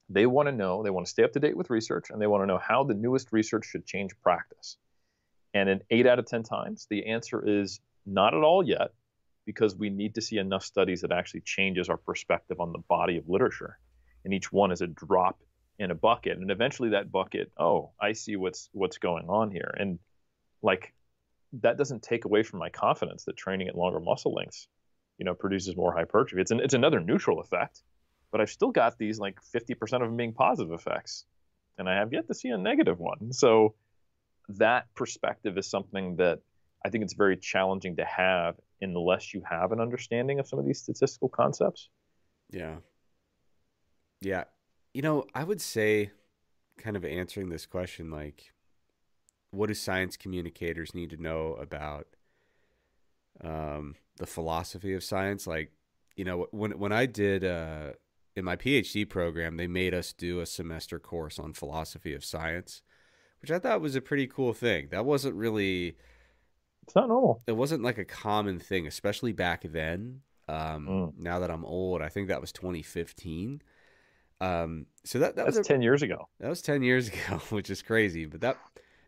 They want to know, they want to stay up to date with research, and they want to know how the newest research should change practice. And in 8 out of 10 times, the answer is not at all yet, because we need to see enough studies that actually changes our perspective on the body of literature. And each one is a drop in a bucket. And eventually that bucket, oh, I see what's going on here. And like, that doesn't take away from my confidence that training at longer muscle lengths, produces more hypertrophy. It's another neutral effect, but I've still got these like 50% of them being positive effects, and I have yet to see a negative one. So that perspective is something that I think it's very challenging to have unless you have an understanding of some of these statistical concepts. Yeah. Yeah. I would say, kind of answering this question, like, what do science communicators need to know about the philosophy of science? Like, when I did in my PhD program, they made us do a semester course on philosophy of science, which I thought was a pretty cool thing. That wasn't really, it's not normal. It wasn't like a common thing, especially back then. Now that I'm old, I think that was 2015. So that's 10 years ago. That was 10 years ago, which is crazy. But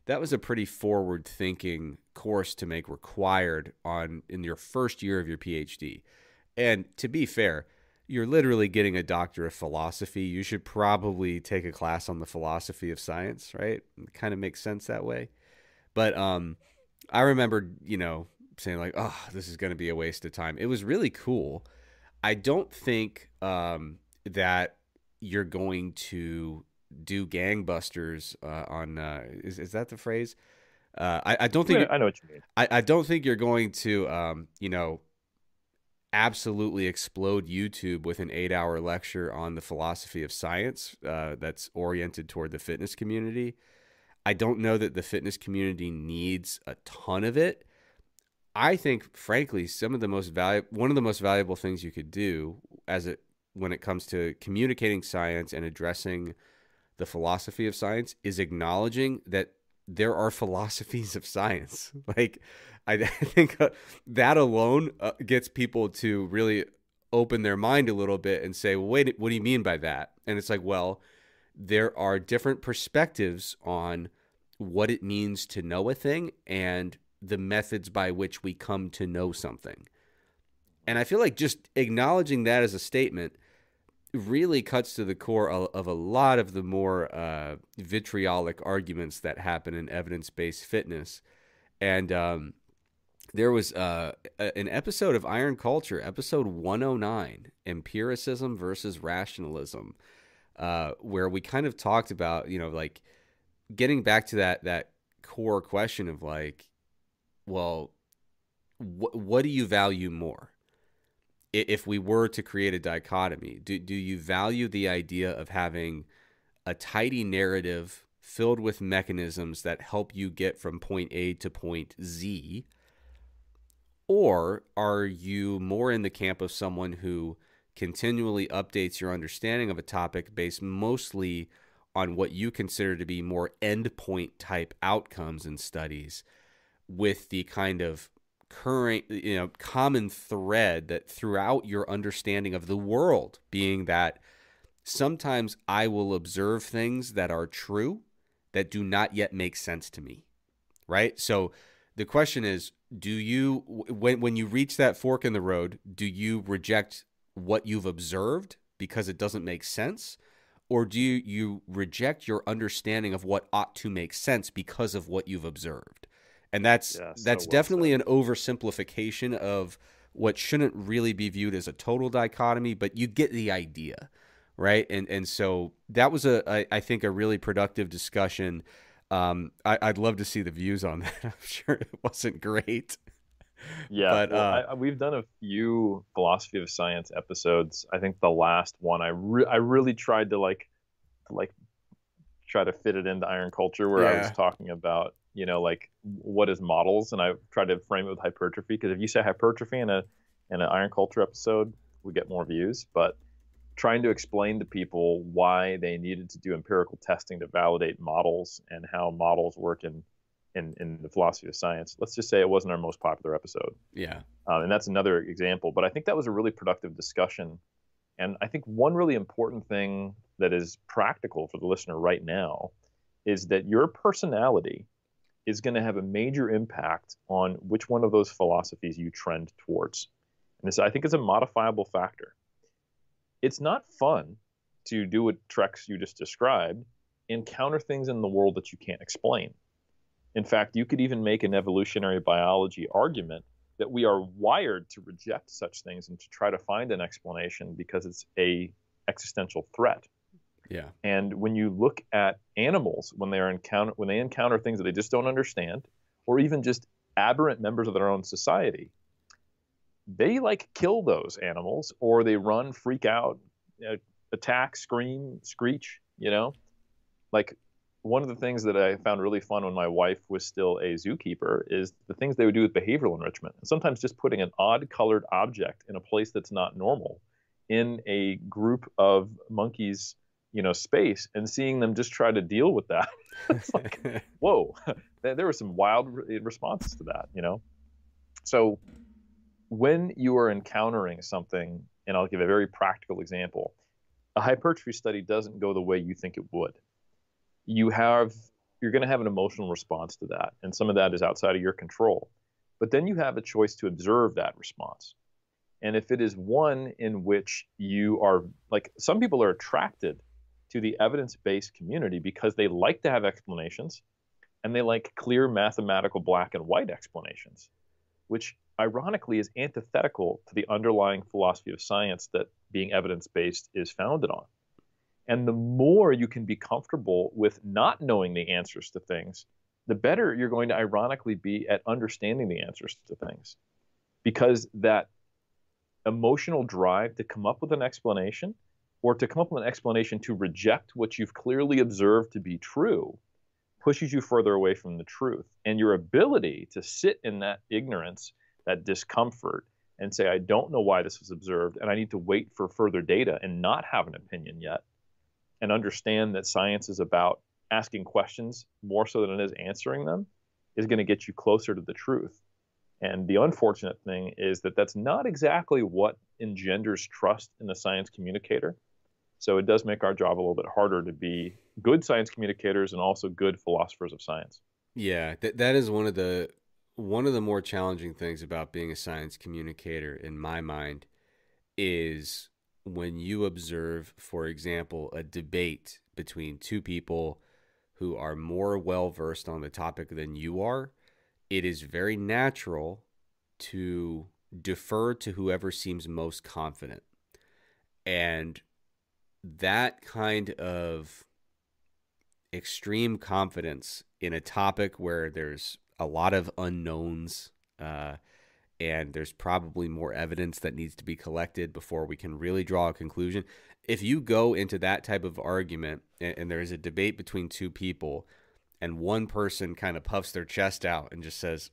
that was a pretty forward thinking course to make required in your first year of your PhD. And to be fair, you're literally getting a doctor of philosophy. You should probably take a class on the philosophy of science, right? It kind of makes sense that way. But I remember, saying like, oh, this is going to be a waste of time. It was really cool. I don't think that you're going to do gangbusters on is that the phrase? I don't think I know what you mean. I don't think you're going to absolutely explode YouTube with an 8-hour lecture on the philosophy of science that's oriented toward the fitness community. I don't know that the fitness community needs a ton of it. I think, frankly, one of the most valuable things you could do when it comes to communicating science and addressing the philosophy of science is acknowledging that there are philosophies of science. Like, I think that alone gets people to really open their mind a little bit and say, well, wait, what do you mean by that? And it's like, well, there are different perspectives on what it means to know a thing and the methods by which we come to know something. And I feel like just acknowledging that as a statement really cuts to the core of a lot of the more vitriolic arguments that happen in evidence-based fitness. And there was an episode of Iron Culture, episode 109, Empiricism versus Rationalism, where we kind of talked about, like getting back to that core question of like, well, what do you value more? If we were to create a dichotomy, do you value the idea of having a tidy narrative filled with mechanisms that help you get from point A to point Z? Or are you more in the camp of someone who continually updates your understanding of a topic based mostly on what you consider to be more endpoint type outcomes in studies, with the kind of current, common thread that throughout your understanding of the world being that sometimes I will observe things that are true that do not yet make sense to me, right? So the question is, do you, when you reach that fork in the road, do you reject what you've observed because it doesn't make sense? Or do you reject your understanding of what ought to make sense because of what you've observed? And that's definitely an oversimplification of what shouldn't really be viewed as a total dichotomy, but you get the idea, right? And so that was I think a really productive discussion. I'd love to see the views on that. I'm sure it wasn't great, Yeah, but well, we've done a few philosophy of science episodes. I think the last one I really tried to like try to fit it into iron culture, where I was yeah, talking about, like what is models, and I tried to frame it with hypertrophy, because if you say hypertrophy in an iron culture episode, we get more views. But trying to explain to people why they needed to do empirical testing to validate models and how models work in the philosophy of science. Let's just say it wasn't our most popular episode. yeah, And that's another example. But I think that was a really productive discussion. And I think one really important thing that is practical for the listener right now is that your personality is going to have a major impact on which one of those philosophies you trend towards. And this, I think, is a modifiable factor. It's not fun to do what Trex you just described, encounter things in the world that you can't explain. In fact, you could even make an evolutionary biology argument that we are wired to reject such things and to try to find an explanation because it's a existential threat. yeah, And when you look at animals, when they encounter things that they just don't understand, or even just aberrant members of their own society, they like kill those animals, or they run, freak out, attack, scream, screech, like one of the things that I found really fun when my wife was still a zookeeper is the things they would do with behavioral enrichment. And sometimes just putting an odd colored object in a place that's not normal in a group of monkeys, space, and seeing them just try to deal with that. It's like, whoa, there were some wild responses to that. So when you are encountering something, and I'll give a very practical example, a hypertrophy study doesn't go the way you think it would. You're going to have an emotional response to that, and some of that is outside of your control. But then you have a choice to observe that response. And if it is one in which you are, like, some people are attracted to the evidence-based community because they like to have explanations, and they like clear mathematical black and white explanations, which ironically is antithetical to the underlying philosophy of science that being evidence-based is founded on. And the more you can be comfortable with not knowing the answers to things, the better you're going to ironically be at understanding the answers to things. Because that emotional drive to come up with an explanation, or to come up with an explanation to reject what you've clearly observed to be true, pushes you further away from the truth. And your ability to sit in that ignorance, that discomfort, and say, I don't know why this was observed, and I need to wait for further data and not have an opinion yet, and understand that science is about asking questions more so than it is answering them, is going to get you closer to the truth. And the unfortunate thing is that that's not exactly what engenders trust in the science communicator. So it does make our job a little bit harder to be good science communicators and also good philosophers of science. yeah. That is one of the more challenging things about being a science communicator, in my mind, is when you observe, for example, a debate between two people who are more well versed on the topic than you are. It is very natural to defer to whoever seems most confident. And that kind of extreme confidence in a topic where there's a lot of unknowns, and there's probably more evidence that needs to be collected before we can really draw a conclusion. If you go into that type of argument and there's a debate between two people, and one person kind of puffs their chest out and just says,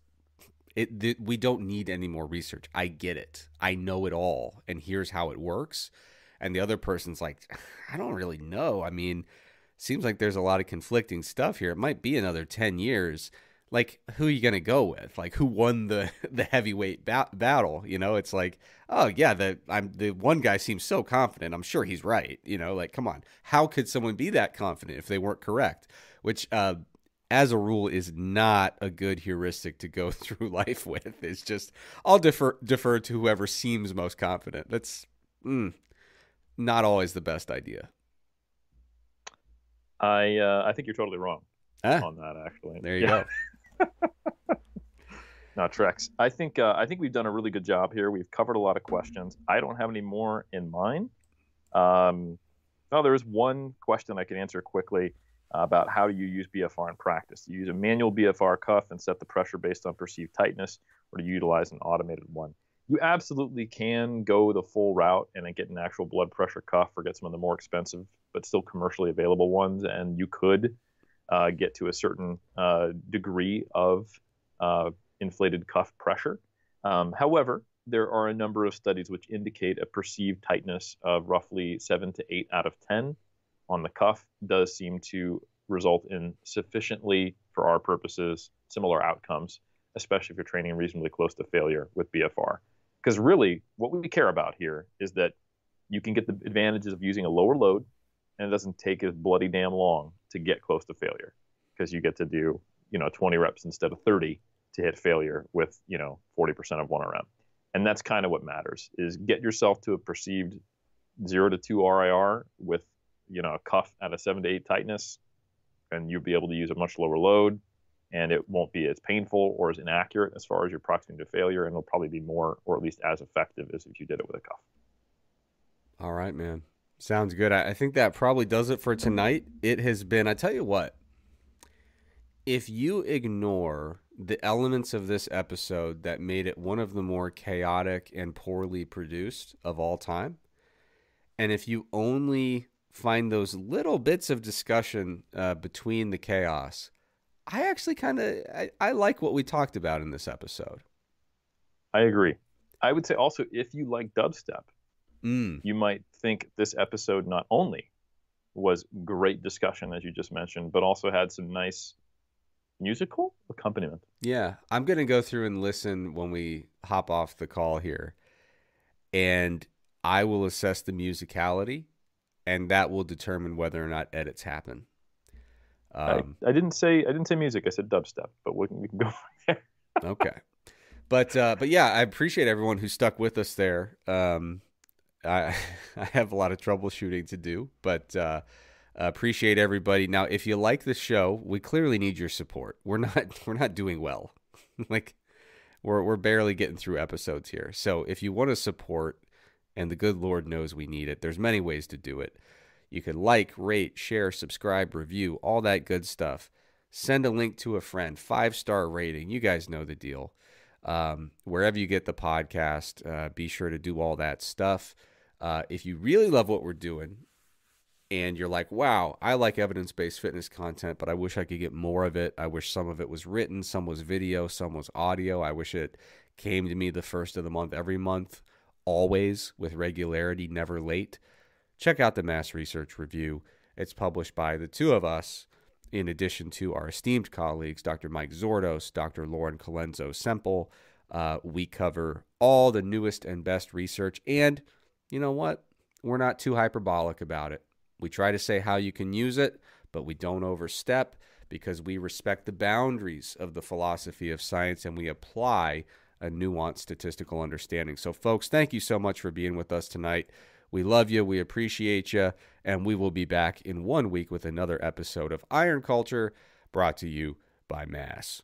we don't need any more research. I get it. I know it all. And here's how it works. And the other person's like, I don't really know. I mean, seems like there's a lot of conflicting stuff here. It might be another 10 years. Like, who are you going to go with? Like, who won the heavyweight battle? It's like, oh, yeah, the one guy seems so confident. I'm sure he's right. Like, come on. How could someone be that confident if they weren't correct? Which, as a rule, is not a good heuristic to go through life with. It's just, I'll defer to whoever seems most confident. That's not always the best idea. I think you're totally wrong on that, actually. There you go. No, Trex. I think we've done a really good job here. We've covered a lot of questions. I don't have any more in mind. No, there is one question I can answer quickly. about how do you use BFR in practice. Do you use a manual BFR cuff and set the pressure based on perceived tightness, or do you utilize an automated one? You absolutely can go the full route and then get an actual blood pressure cuff or get some of the more expensive but still commercially available ones, and you could get to a certain degree of inflated cuff pressure. However, there are a number of studies which indicate a perceived tightness of roughly 7 to 8 out of 10 on the cuff does seem to result in sufficiently, for our purposes, similar outcomes, especially if you're training reasonably close to failure with BFR. Because really, what we care about here is that you can get the advantages of using a lower load, and it doesn't take as bloody damn long to get close to failure, because you get to do 20 reps instead of 30 to hit failure with 40% of 1 RM. And that's kind of what matters, is get yourself to a perceived 0 to 2 RIR with a cuff at a 7 to 8 tightness, and you'll be able to use a much lower load, and it won't be as painful or as inaccurate as far as your proximity to failure, and it'll probably be more, or at least as effective as if you did it with a cuff. All right, man. Sounds good. I think that probably does it for tonight. It has been, I tell you what, if you ignore the elements of this episode that made it one of the more chaotic and poorly produced of all time, and if you only find those little bits of discussion between the chaos, I actually I like what we talked about in this episode. I agree. I would say also, if you like dubstep, you might think this episode not only was great discussion, as you just mentioned, but also had some nice musical accompaniment. Yeah, I'm going to go through and listen when we hop off the call here, and I will assess the musicality, and that will determine whether or not edits happen. I didn't say music. I said dubstep, but we can go from there. Okay, but yeah, I appreciate everyone who stuck with us there. I have a lot of troubleshooting to do, but appreciate everybody. Now, if you like the show, we clearly need your support. We're not doing well. Like we're barely getting through episodes here. So if you want to support, and the good Lord knows we need it, there's many ways to do it. You can like, rate, share, subscribe, review, all that good stuff. Send a link to a friend, 5-star rating. You guys know the deal. Wherever you get the podcast, be sure to do all that stuff. If you really love what we're doing and you're like, wow, I like evidence-based fitness content, but I wish I could get more of it. I wish some of it was written, some was video, some was audio. I wish it came to me the first of the month, every month, always with regularity, never late. Check out the Mass Research Review. It's published by the two of us, in addition to our esteemed colleagues, Dr. Mike Zordos, Dr. Lauren Colenso-Semple. We cover all the newest and best research, and you know what? We're not too hyperbolic about it. We try to say how you can use it, but we don't overstep, because we respect the boundaries of the philosophy of science, and we apply a nuanced statistical understanding. So, folks, thank you so much for being with us tonight. We love you. We appreciate you. And we will be back in 1 week with another episode of Iron Culture, brought to you by Mass.